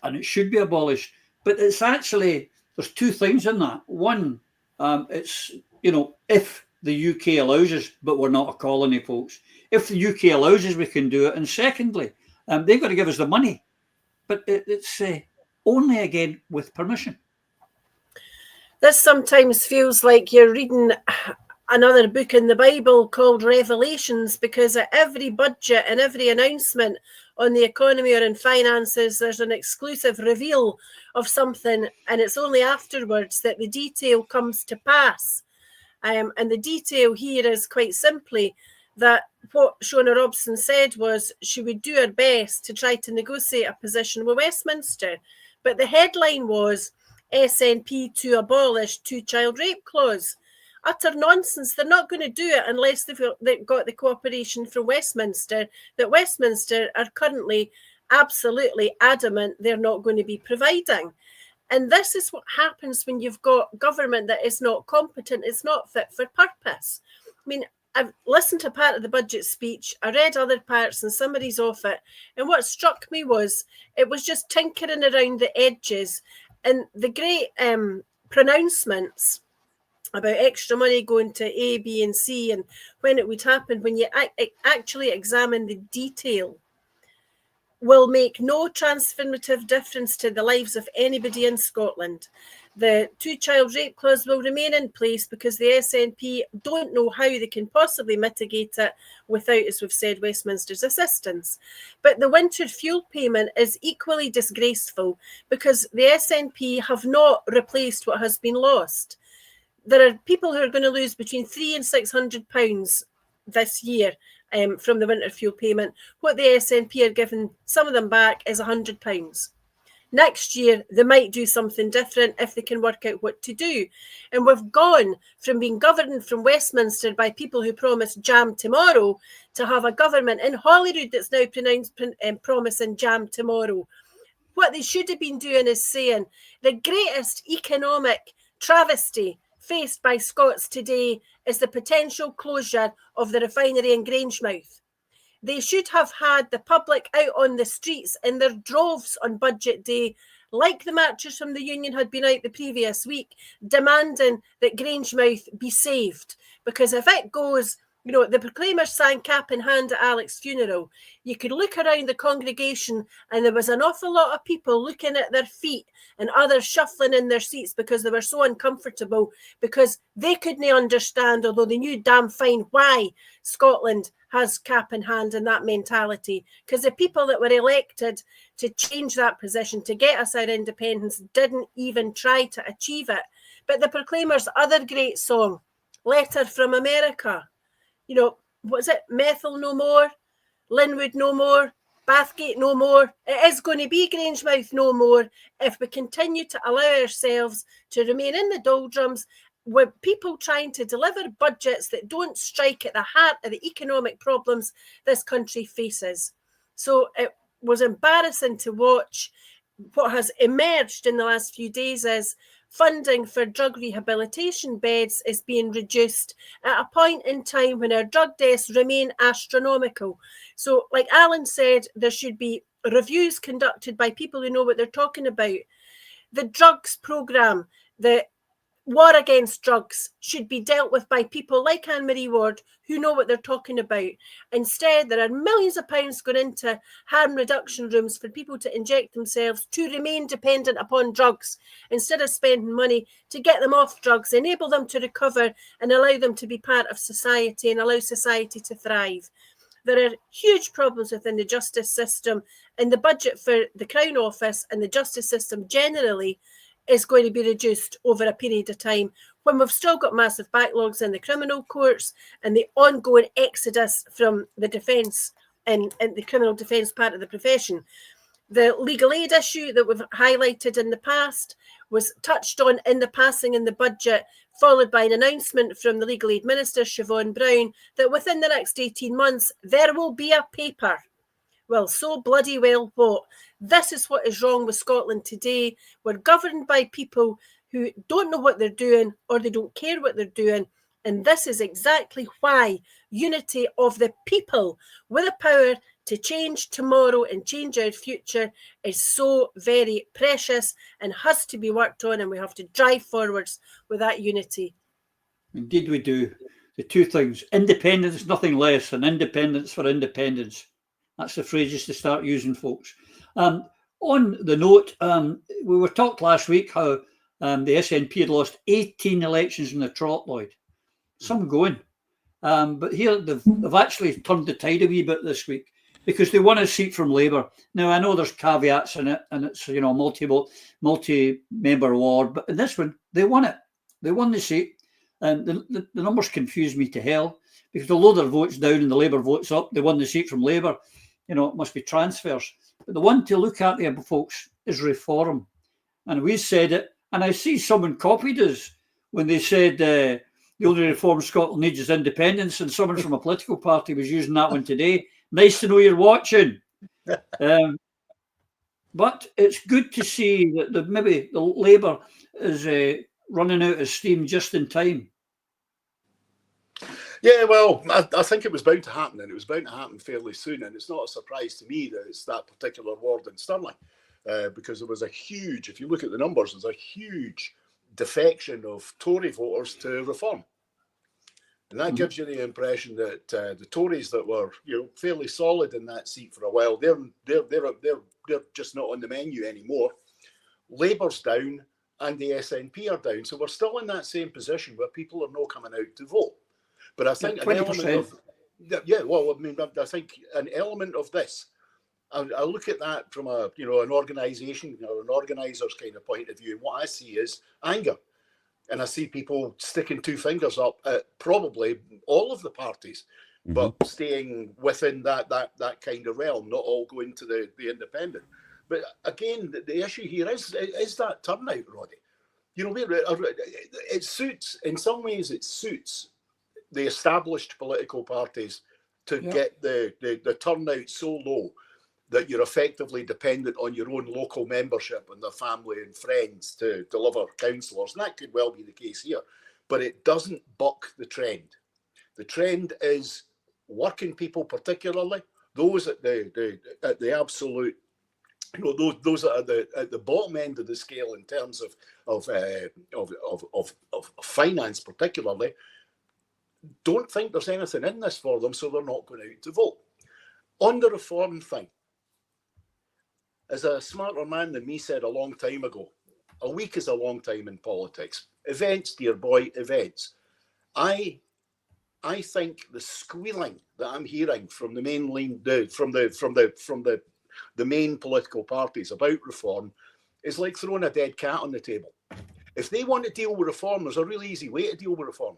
it should be abolished. But it's actually, there's two things in that. One, it's, if the UK allows us, but we're not a colony, folks. If the UK allows us, we can do it. And secondly, they've got to give us the money. But it's only, again, with permission. This sometimes feels like you're reading another book in the Bible called Revelations, because at every budget and every announcement on the economy or in finances, there's an exclusive reveal of something, and it's only afterwards that the detail comes to pass. And the detail here is quite simply that what Shona Robson said was she would do her best to try to negotiate a position with Westminster. But the headline was SNP to abolish two-child rape clause. Utter nonsense. They're not going to do it unless they've got the cooperation from Westminster, that Westminster are currently absolutely adamant they're not going to be providing. And this is what happens when you've got government that is not competent, it's not fit for purpose. I mean, I've listened to part of the budget speech, I read other parts and summaries of it, and what struck me was it was just tinkering around the edges, and the great pronouncements about extra money going to A, B and C and when it would happen, when you actually examine the detail, will make no transformative difference to the lives of anybody in Scotland. The two-child rape clause will remain in place because the SNP don't know how they can possibly mitigate it without, as we've said, Westminster's assistance. But the winter fuel payment is equally disgraceful because the SNP have not replaced what has been lost. There are people who are going to lose between £300 and £600 this year from the winter fuel payment. What the SNP are giving some of them back is £100. Next year, they might do something different if they can work out what to do. And we've gone from being governed from Westminster by people who promise jam tomorrow to have a government in Holyrood that's now promising jam tomorrow. What they should have been doing is saying the greatest economic travesty faced by Scots today is the potential closure of the refinery in Grangemouth. They should have had the public out on the streets in their droves on budget day, like the marchers from the union had been out the previous week, demanding that Grangemouth be saved. Because if it goes, the Proclaimers sang cap in hand at Alex's funeral. You could look around the congregation and there was an awful lot of people looking at their feet and others shuffling in their seats because they were so uncomfortable, because they couldn't understand, although they knew damn fine why Scotland has cap in hand and that mentality. Because the people that were elected to change that position, to get us our independence, didn't even try to achieve it. But the Proclaimers' other great song, Letter from America, what's it? Methil no more, Linwood no more, Bathgate no more. It is going to be Grangemouth no more if we continue to allow ourselves to remain in the doldrums with people trying to deliver budgets that don't strike at the heart of the economic problems this country faces. So was embarrassing to watch. What has emerged in the last few days is funding for drug rehabilitation beds is being reduced at a point in time when our drug deaths remain astronomical. So, like Alan said, there should be reviews conducted by people who know what they're talking about. The drugs programme, the war against drugs, should be dealt with by people like Anne-Marie Ward who know what they're talking about. Instead, there are millions of pounds going into harm reduction rooms for people to inject themselves to remain dependent upon drugs, instead of spending money to get them off drugs, enable them to recover and allow them to be part of society and allow society to thrive. There are huge problems within the justice system, and the budget for the Crown Office and the justice system generally is going to be reduced over a period of time when we've still got massive backlogs in the criminal courts and the ongoing exodus from the defence and the criminal defence part of the profession. The legal aid issue that we've highlighted in the past was touched on in the passing in the budget, followed by an announcement from the legal aid minister, Siobhan Brown, that within the next 18 months, there will be a paper. Well, so bloody well what? This is what is wrong with Scotland today. We're governed by people who don't know what they're doing or they don't care what they're doing. And this is exactly why unity of the people with the power to change tomorrow and change our future is so very precious and has to be worked on, and we have to drive forwards with that unity. Indeed we do. The two things, independence, nothing less, and independence for independence. That's the phrases to start using, folks. On the note, we were talked last week how the SNP had lost 18 elections in the trot, Lloyd. Some going. But here they've actually turned the tide a wee bit this week because they won a seat from Labour. Now, I know there's caveats in it and it's, you know, multi-member ward, but in this one, they won it. They won the seat. And the numbers confuse me to hell because although their vote's down and the Labour vote's up, they won the seat from Labour. You know, it must be transfers. But the one to look at there, folks, is reform. And we said it, and I see someone copied us when they said the only reform Scotland needs is independence, and someone from a political party was using that one today. Nice to know you're watching. But it's good to see that maybe the Labour is running out of steam just in time. Yeah, well, I think it was bound to happen, and it was bound to happen fairly soon. And it's not a surprise to me that it's that particular ward in Stirling, because there was a huge, if you look at the numbers, there's a huge defection of Tory voters to Reform. And that gives you the impression that the Tories that were, you know, fairly solid in that seat for a while, they're just not on the menu anymore. Labour's down and the SNP are down. So we're still in that same position where people are not coming out to vote. But I think 20%. I think an element of this, I look at that from a, you know, an organisation, you know, an organiser's kind of point of view. And what I see is anger. And I see people sticking two fingers up at probably all of the parties, but staying within that kind of realm, not all going to the independent. But again, the issue here is that turnout, Roddy. You know, it suits, in some ways, it suits the established political parties to get the turnout so low that you're effectively dependent on your own local membership and their family and friends to deliver councillors. And that could well be the case here, but it doesn't buck the trend. The trend is working people, particularly those at the absolute, you know, those that are at the bottom end of the scale in terms of finance, particularly, don't think there's anything in this for them, so they're not going out to vote. On the Reform thing, as a smarter man than me said a long time ago, a week is a long time in politics. Events, dear boy, events. I think the squealing that I'm hearing from the the main political parties about Reform is like throwing a dead cat on the table. If they want to deal with Reform, there's a really easy way to deal with Reform.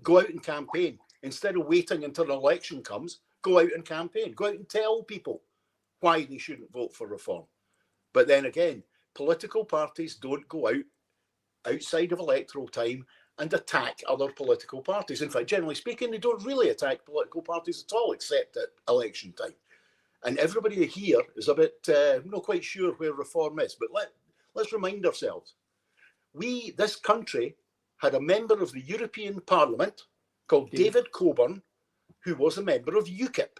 Go out and campaign. Instead of waiting until an election comes, go out and campaign. Go out and tell people why they shouldn't vote for Reform. But then again, political parties don't go out outside of electoral time and attack other political parties. In fact, generally speaking, they don't really attack political parties at all, except at election time. And everybody here is a bit not quite sure where reform is. But let's remind ourselves. This country had a member of the European Parliament called David Coburn, who was a member of UKIP.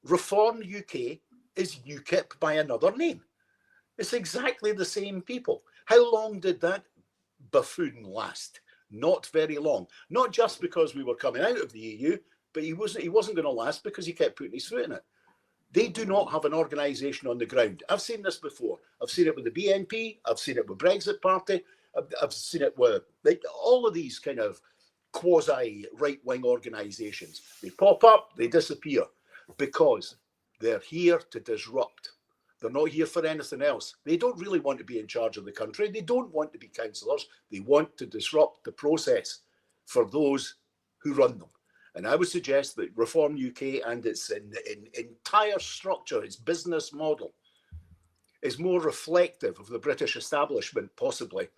Reform UK is UKIP by another name. It's exactly the same people. How long did that buffoon last? Not very long. Not just because we were coming out of the EU, but he wasn't going to last because he kept putting his foot in it. They do not have an organisation on the ground. I've seen this before. I've seen it with the BNP. I've seen it with Brexit Party. I've seen it with all of these kind of quasi right-wing organisations. They pop up, they disappear, because they're here to disrupt. They're not here for anything else. They don't really want to be in charge of the country. They don't want to be councillors. They want to disrupt the process for those who run them. And I would suggest that Reform UK and its entire structure, its business model, is more reflective of the British establishment, possibly,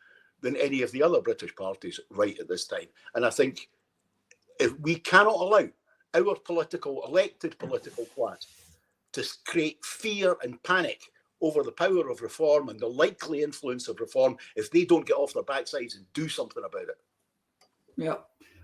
than any of the other British parties right at this time. And I think if we cannot allow our elected political class to create fear and panic over the power of reform and the likely influence of reform if they don't get off their backsides and do something about it. Yeah.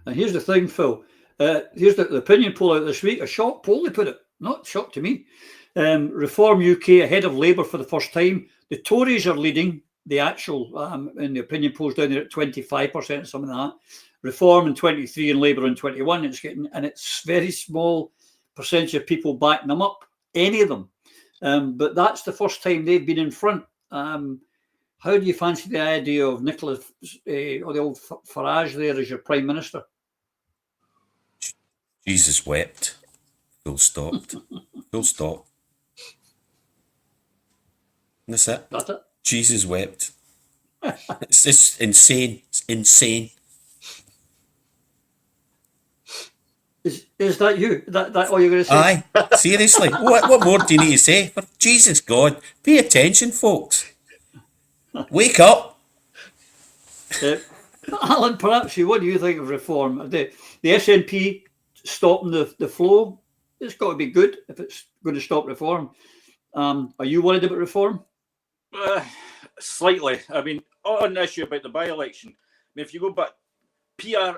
And here's the thing, Phil. Here's the opinion poll out this week. A shock poll, they put it. Not shock to me. Reform UK ahead of Labour for the first time. The Tories are leading the actual, in the opinion polls down there at 25%, something like that. Reform in 23 and Labour in 21. It's very small percentage of people backing them up, any of them. But that's the first time they've been in front. How do you fancy the idea of Nicholas or the old Farage there as your Prime Minister? Jesus wept. Full stop. Full stop. That's it. That's it. Jesus wept. It's just insane. It's insane. Is that you? That all you're going to say? Aye, seriously. What more do you need to say? For Jesus God, pay attention, folks. Wake up. Alan, perhaps what do you think of reform? The SNP stopping the flow, it's got to be good if it's going to stop reform. Are you worried about reform? Slightly. I mean, on the issue about the by-election, I mean, if you go back, PR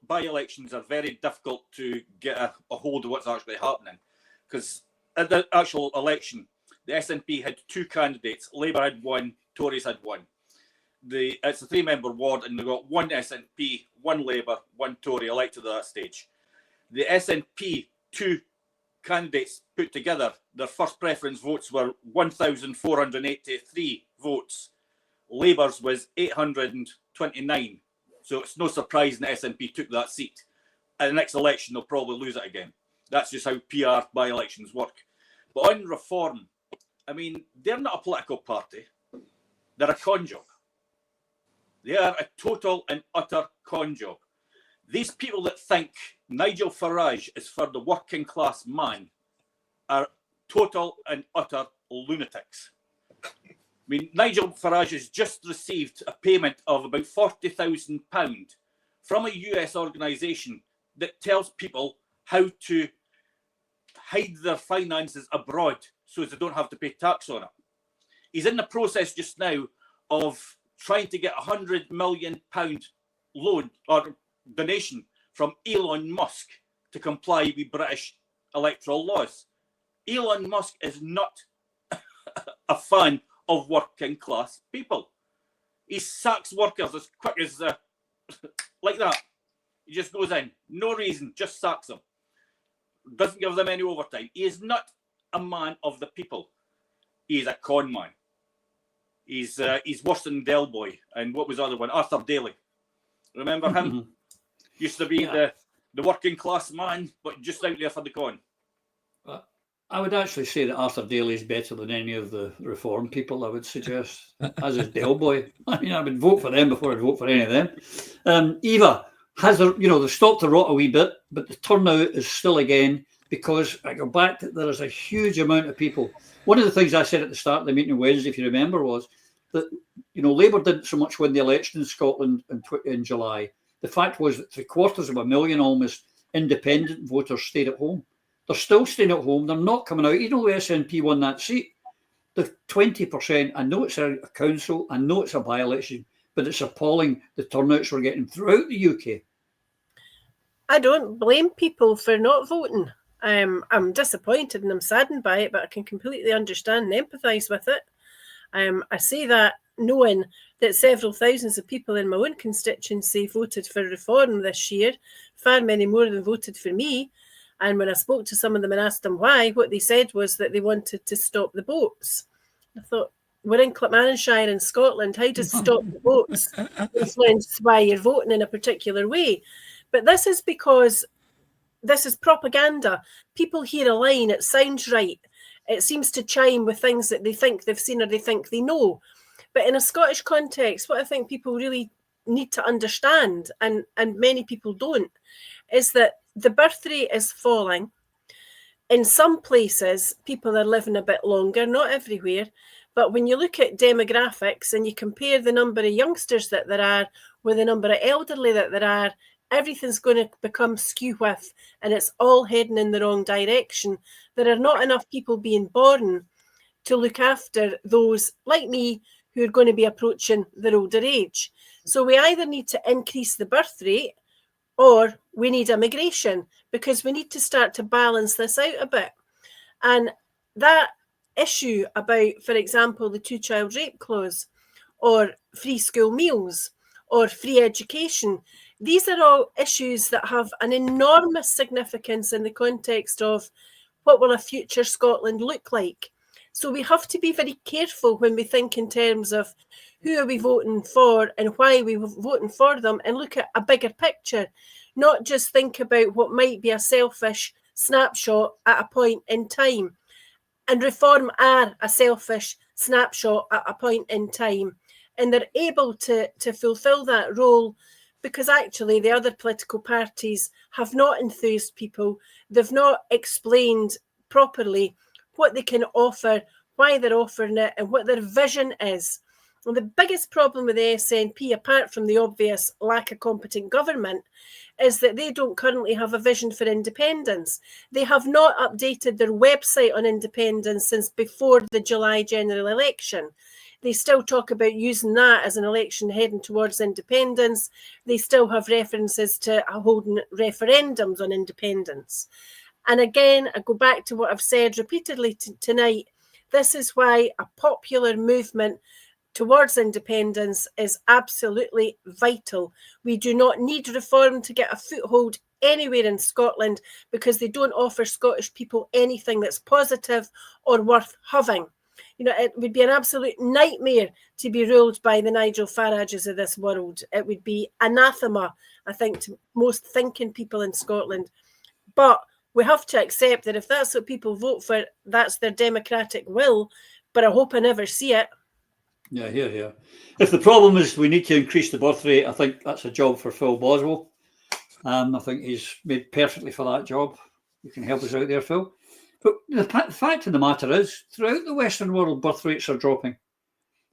by-elections are very difficult to get a hold of what's actually happening, because at the actual election, the SNP had two candidates. Labour had one, Tories had one. It's a three-member ward, and they've got one SNP, one Labour, one Tory elected at that stage. The SNP, two candidates put together, their first preference votes were 1,483 votes. Labour's was 829. So it's no surprise the SNP took that seat. At the next election, they'll probably lose it again. That's just how PR by-elections work. But on reform, I mean, they're not a political party. They're a con job. They are a total and utter con job. These people that think Nigel Farage is for the working class man are total and utter lunatics. I mean, Nigel Farage has just received a payment of about £40,000 from a US organisation that tells people how to hide their finances abroad so they don't have to pay tax on it. He's in the process just now of trying to get £100 million loan or donation from Elon Musk to comply with British electoral laws. Elon Musk is not a fan of working class people. He sacks workers as quick as like that. He just goes in, no reason, just sacks them. Doesn't give them any overtime. He is not a man of the people. He is a con man. He's worse than Del Boy. And what was the other one? Arthur Daly. Remember him? Used to be the working class man, but just out there for the con. I would actually say that Arthur Daly is better than any of the reform people, I would suggest, as is Del Boy. I mean, I would vote for them before I'd vote for any of them. Eva, they've stopped the rot a wee bit, but the turnout is still again, because I go back to there is a huge amount of people. One of the things I said at the start of the meeting on Wednesday, if you remember, was that, Labour didn't so much win the election in Scotland in July. The fact was that 750,000 almost independent voters stayed at home. They're still staying at home. They're not coming out. Even though the SNP won that seat, the 20%, I know it's a council, I know it's a by-election, but it's appalling the turnouts we're getting throughout the UK. I don't blame people for not voting. I'm disappointed and I'm saddened by it, but I can completely understand and empathise with it. I say that knowing that several thousands of people in my own constituency voted for reform this year, far many more than voted for me. And when I spoke to some of them and asked them why, what they said was that they wanted to stop the boats. I thought, we're in Clackmannanshire in Scotland. How does stop the boats influence why you're voting in a particular way? But this is because this is propaganda. People hear a line, it sounds right. It seems to chime with things that they think they've seen or they think they know. But in a Scottish context, what I think people really need to understand, and many people don't, is that the birth rate is falling. In some places, people are living a bit longer, not everywhere. But when you look at demographics and you compare the number of youngsters that there are with the number of elderly that there are, everything's going to become skew with, and it's all heading in the wrong direction. There are not enough people being born to look after those like me who are going to be approaching their older age. So we either need to increase the birth rate or we need immigration, because we need to start to balance this out a bit. And that issue about, for example, the two-child rape clause or free school meals or free education, these are all issues that have an enormous significance in the context of what will a future Scotland look like. So we have to be very careful when we think in terms of who are we voting for and why are we voting for them, and look at a bigger picture, not just think about what might be a selfish snapshot at a point in time. And reform are a selfish snapshot at a point in time. And they're able to fulfil that role because actually the other political parties have not enthused people. They've not explained properly what they can offer, why they're offering it, and what their vision is. And the biggest problem with the SNP, apart from the obvious lack of competent government, is that they don't currently have a vision for independence. They have not updated their website on independence since before the July general election. They still talk about using that as an election heading towards independence. They still have references to holding referendums on independence. And again, I go back to what I've said repeatedly tonight. This is why a popular movement towards independence is absolutely vital. We do not need reform to get a foothold anywhere in Scotland because they don't offer Scottish people anything that's positive or worth having. You know, it would be an absolute nightmare to be ruled by the Nigel Farages of this world. It would be anathema, I think, to most thinking people in Scotland. But we have to accept that if that's what people vote for, that's their democratic will. But I hope I never see it. Yeah, here. If the problem is we need to increase the birth rate, I think that's a job for Phil Boswell. I think he's made perfectly for that job. You can help us out there, Phil. But the fact of the matter is, throughout the Western world, birth rates are dropping.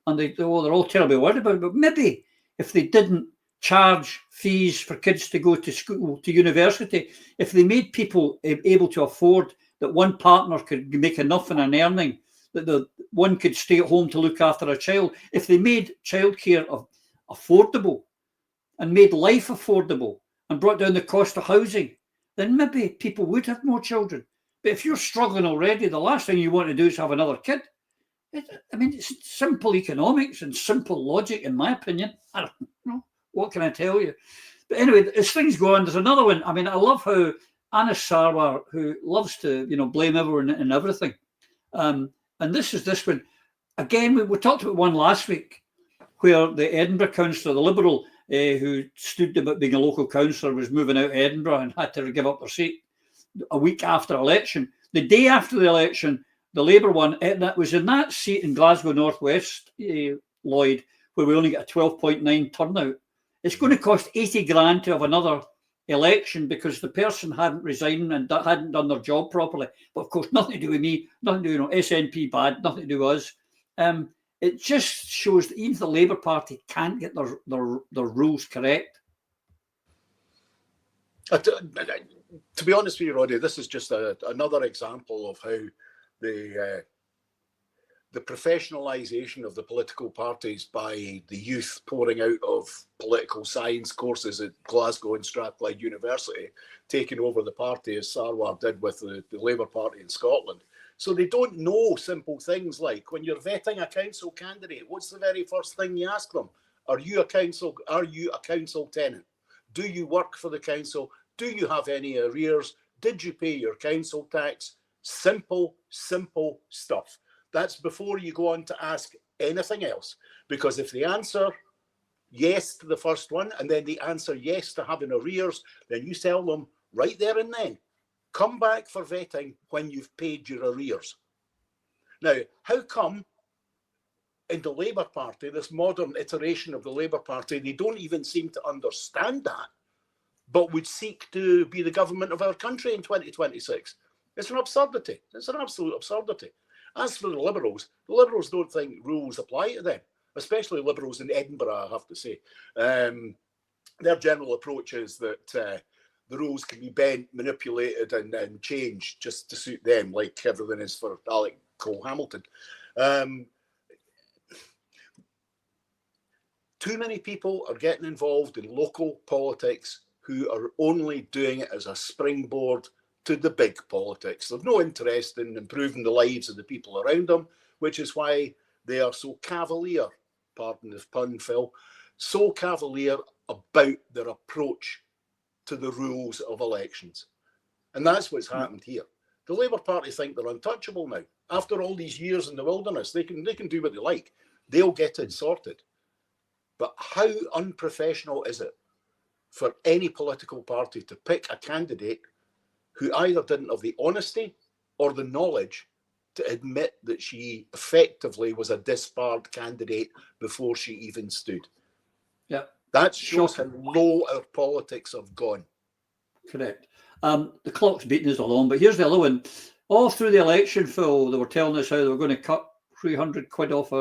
And they're all terribly worried about it. But maybe if they didn't charge fees for kids to go to school, to university, if they made people able to afford that one partner could make enough in an earning that the one could stay at home to look after a child, if they made childcare affordable and made life affordable and brought down the cost of housing, then maybe people would have more children. But if you're struggling already, the last thing you want to do is have another kid. It's simple economics and simple logic, in my opinion. I don't know. What can I tell you? But anyway, as things go on, there's another one. I mean, I love how Anas Sarwar, who loves to, blame everyone and everything. And this one. Again, we talked about one last week where the Edinburgh councillor, the Liberal, who stood about being a local councillor, was moving out of Edinburgh and had to give up their seat a week after election. The day after the election, the Labour one, that was in that seat in Glasgow Northwest, Lloyd, where we only get a 12.9 turnout. It's going to cost 80 grand to have another election because the person hadn't resigned and hadn't done their job properly. But of course, nothing to do with me, nothing to do with SNP bad, nothing to do with us. It just shows that even the Labour Party can't get their rules correct. To be honest with you, Roddy, this is just another example of how the professionalisation of the political parties by the youth pouring out of political science courses at Glasgow and Strathclyde University, taking over the party as Sarwar did with the Labour Party in Scotland. So they don't know simple things like, when you're vetting a council candidate, what's the very first thing you ask them? Are you a council tenant? Do you work for the council? Do you have any arrears? Did you pay your council tax? Simple stuff. That's before you go on to ask anything else. Because if they answer yes to the first one, and then they answer yes to having arrears, then you tell them right there and then, come back for vetting when you've paid your arrears. Now, how come in the Labour Party, this modern iteration of the Labour Party, they don't even seem to understand that, but would seek to be the government of our country in 2026? It's an absurdity. It's an absolute absurdity. As for the Liberals don't think rules apply to them, especially Liberals in Edinburgh, I have to say. Their general approach is that the rules can be bent, manipulated, and changed just to suit them, like everything is for Alec Cole-Hamilton. Too many people are getting involved in local politics who are only doing it as a springboard to the big politics. They've no interest in improving the lives of the people around them, which is why they are so cavalier, pardon the pun, Phil, so cavalier about their approach to the rules of elections. And that's what's happened here. The Labour Party think they're untouchable now. After all these years in the wilderness, they can do what they like. They'll get it sorted. But how unprofessional is it for any political party to pick a candidate who either didn't have the honesty or the knowledge to admit that she effectively was a disbarred candidate before she even stood? Yeah. That shows how low our politics have gone. Correct. The clock's beating us along, but here's the other one. All through the election, Phil, they were telling us how they were going to cut 300 quid off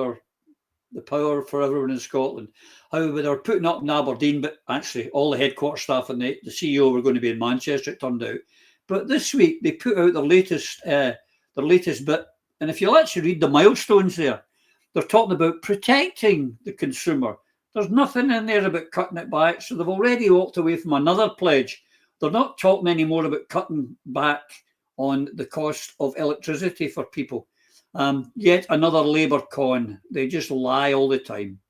the power for everyone in Scotland. How they were putting up in Aberdeen, but actually all the headquarters staff and the CEO were going to be in Manchester, it turned out. But this week they put out their latest bit, and if you'll actually read the milestones there, they're talking about protecting the consumer. There's nothing in there about cutting it back, so they've already walked away from another pledge. They're not talking anymore about cutting back on the cost of electricity for people. Yet another Labour con. They just lie all the time.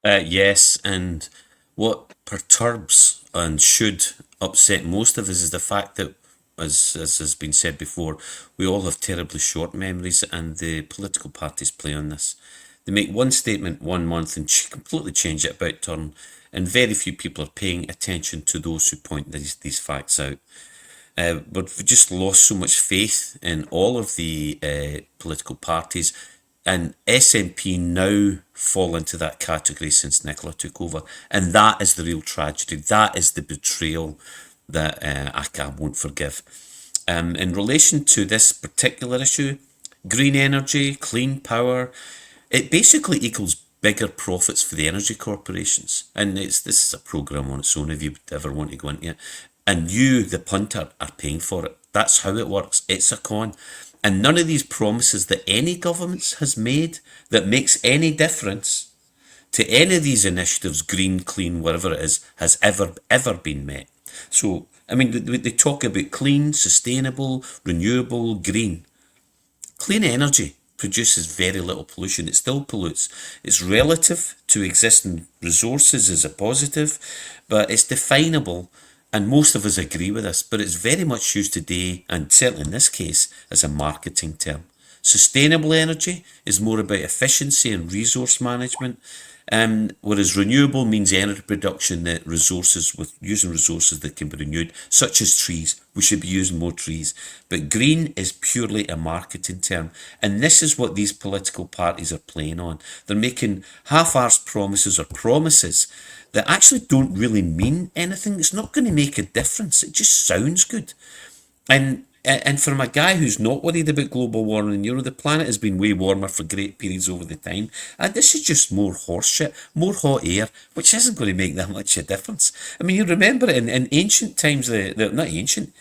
Yes, and what perturbs and should upset most of us is the fact that, as has been said before, we all have terribly short memories, and the political parties play on this. They make one statement one month and completely change it about turn, and very few people are paying attention to those who point these facts out. But we've just lost so much faith in all of the political parties, and SNP now fall into that category since Nicola took over, and that is the real tragedy. That is the betrayal that I won't forgive. In relation to this particular issue, green energy, clean power, it basically equals bigger profits for the energy corporations. And this is a programme on its own if you would ever want to go into it. And you, the punter, are paying for it. That's how it works. It's a con. And none of these promises that any government has made that makes any difference to any of these initiatives, green, clean, whatever it is, has ever been met. So, I mean, they talk about clean, sustainable, renewable, green. Clean energy produces very little pollution. It still pollutes. It's relative to existing resources as a positive, but it's definable, and most of us agree with this, but it's very much used today, and certainly in this case, as a marketing term. Sustainable energy is more about efficiency and resource management, whereas renewable means energy production that using resources that can be renewed, such as trees. We should be using more trees. But green is purely a marketing term, and this is what these political parties are playing on. They're making half-arsed promises or promises that actually don't really mean anything. It's not going to make a difference. It just sounds good. And and from a guy who's not worried about global warming, the planet has been way warmer for great periods over the time. And this is just more horseshit, more hot air, which isn't going to make that much a difference. I mean, you remember in ancient times, not ancient,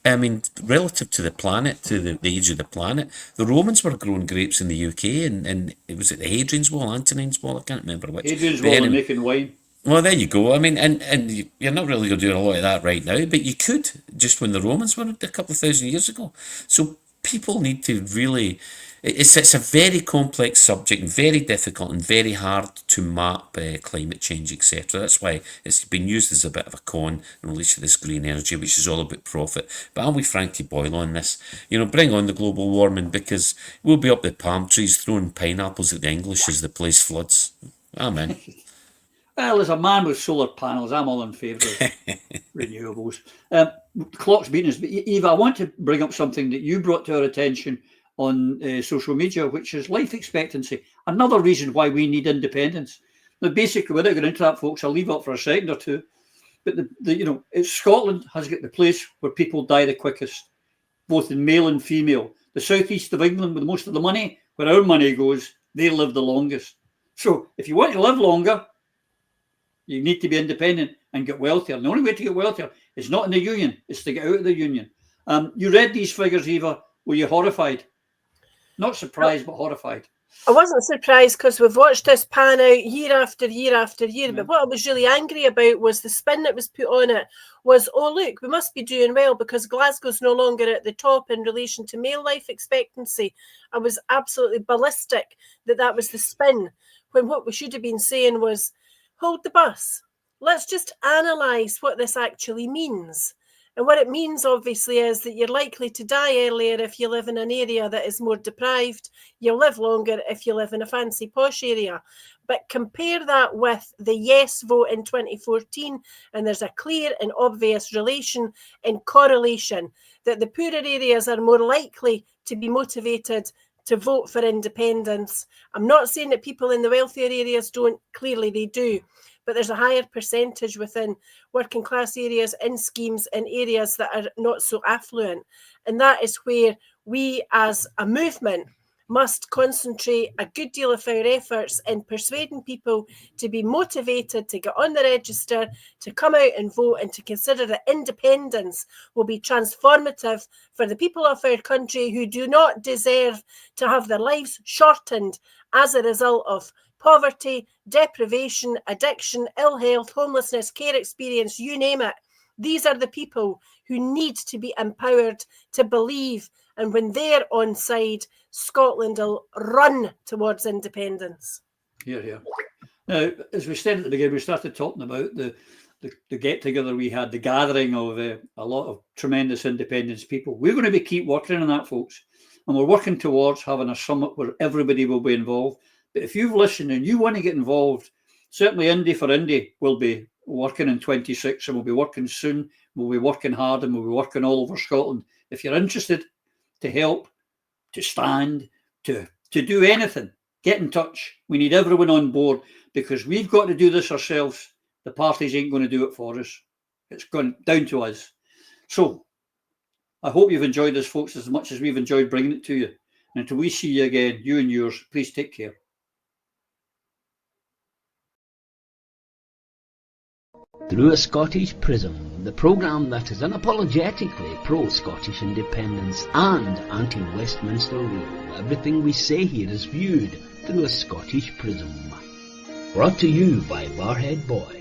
I mean, relative to the planet, to the age of the planet, the Romans were growing grapes in the UK, and it was at the Hadrian's Wall, Antonines Wall, I can't remember which. Hadrian's Wall and making wine. Well, there you go. I mean, and you're not really doing a lot of that right now, but you could, just when the Romans were a couple of thousand years ago. So people need to really... It's a very complex subject, very difficult and very hard to map climate change, etc. That's why it's been used as a bit of a con in relation to this green energy, which is all about profit. But I'm with Frankie Boyle on this. Bring on the global warming, because we'll be up the palm trees throwing pineapples at the English as the place floods. Amen. Well, as a man with solar panels, I'm all in favour of renewables. Clock's beating us, but Eva, I want to bring up something that you brought to our attention on social media, which is life expectancy. Another reason why we need independence. Now, basically, without going into that, folks, I'll leave it up for a second or two. But Scotland has got the place where people die the quickest, both in male and female. The southeast of England, with most of the money, where our money goes, they live the longest. So, if you want to live longer, you need to be independent and get wealthier. And the only way to get wealthier is not in the union, it's to get out of the union. You read these figures, Eva. Were you horrified? Not surprised, but horrified. I wasn't surprised, because we've watched this pan out year after year after year. But what I was really angry about was the spin that was put on it was, oh, look, we must be doing well because Glasgow's no longer at the top in relation to male life expectancy. I was absolutely ballistic that was the spin, when what we should have been saying was, hold the bus. Let's just analyse what this actually means. And what it means, obviously, is that you're likely to die earlier if you live in an area that is more deprived. You'll live longer if you live in a fancy posh area. But compare that with the yes vote in 2014, and there's a clear and obvious relation and correlation that the poorer areas are more likely to be motivated to vote for independence. I'm not saying that people in the wealthier areas don't. Clearly they do. But there's a higher percentage within working class areas, in schemes, in areas that are not so affluent. And that is where we as a movement must concentrate a good deal of our efforts in persuading people to be motivated to get on the register, to come out and vote, and to consider that independence will be transformative for the people of our country who do not deserve to have their lives shortened as a result of poverty, deprivation, addiction, ill health, homelessness, care experience, you name it. These are the people who need to be empowered to believe, and when they're on side, Scotland will run towards independence. Here. Now, as we said at the beginning, we started talking about the get-together we had, the gathering of a lot of tremendous independence people. We're going to keep working on that, folks. And we're working towards having a summit where everybody will be involved. But if you've listened and you want to get involved, certainly Indy for Indy will be working in 26, and we'll be working soon. We'll be working hard, and we'll be working all over Scotland. If you're interested to help, to stand, to do anything, get in touch. We need everyone on board, because we've got to do this ourselves. The parties ain't going to do it for us. It's going down to us. So I hope you've enjoyed this, folks, as much as we've enjoyed bringing it to you. And until we see you again, you and yours, please take care. Through a Scottish Prism, the programme that is unapologetically pro-Scottish independence and anti-Westminster rule. Everything we say here is viewed through a Scottish prism. Brought to you by Barhead Boy.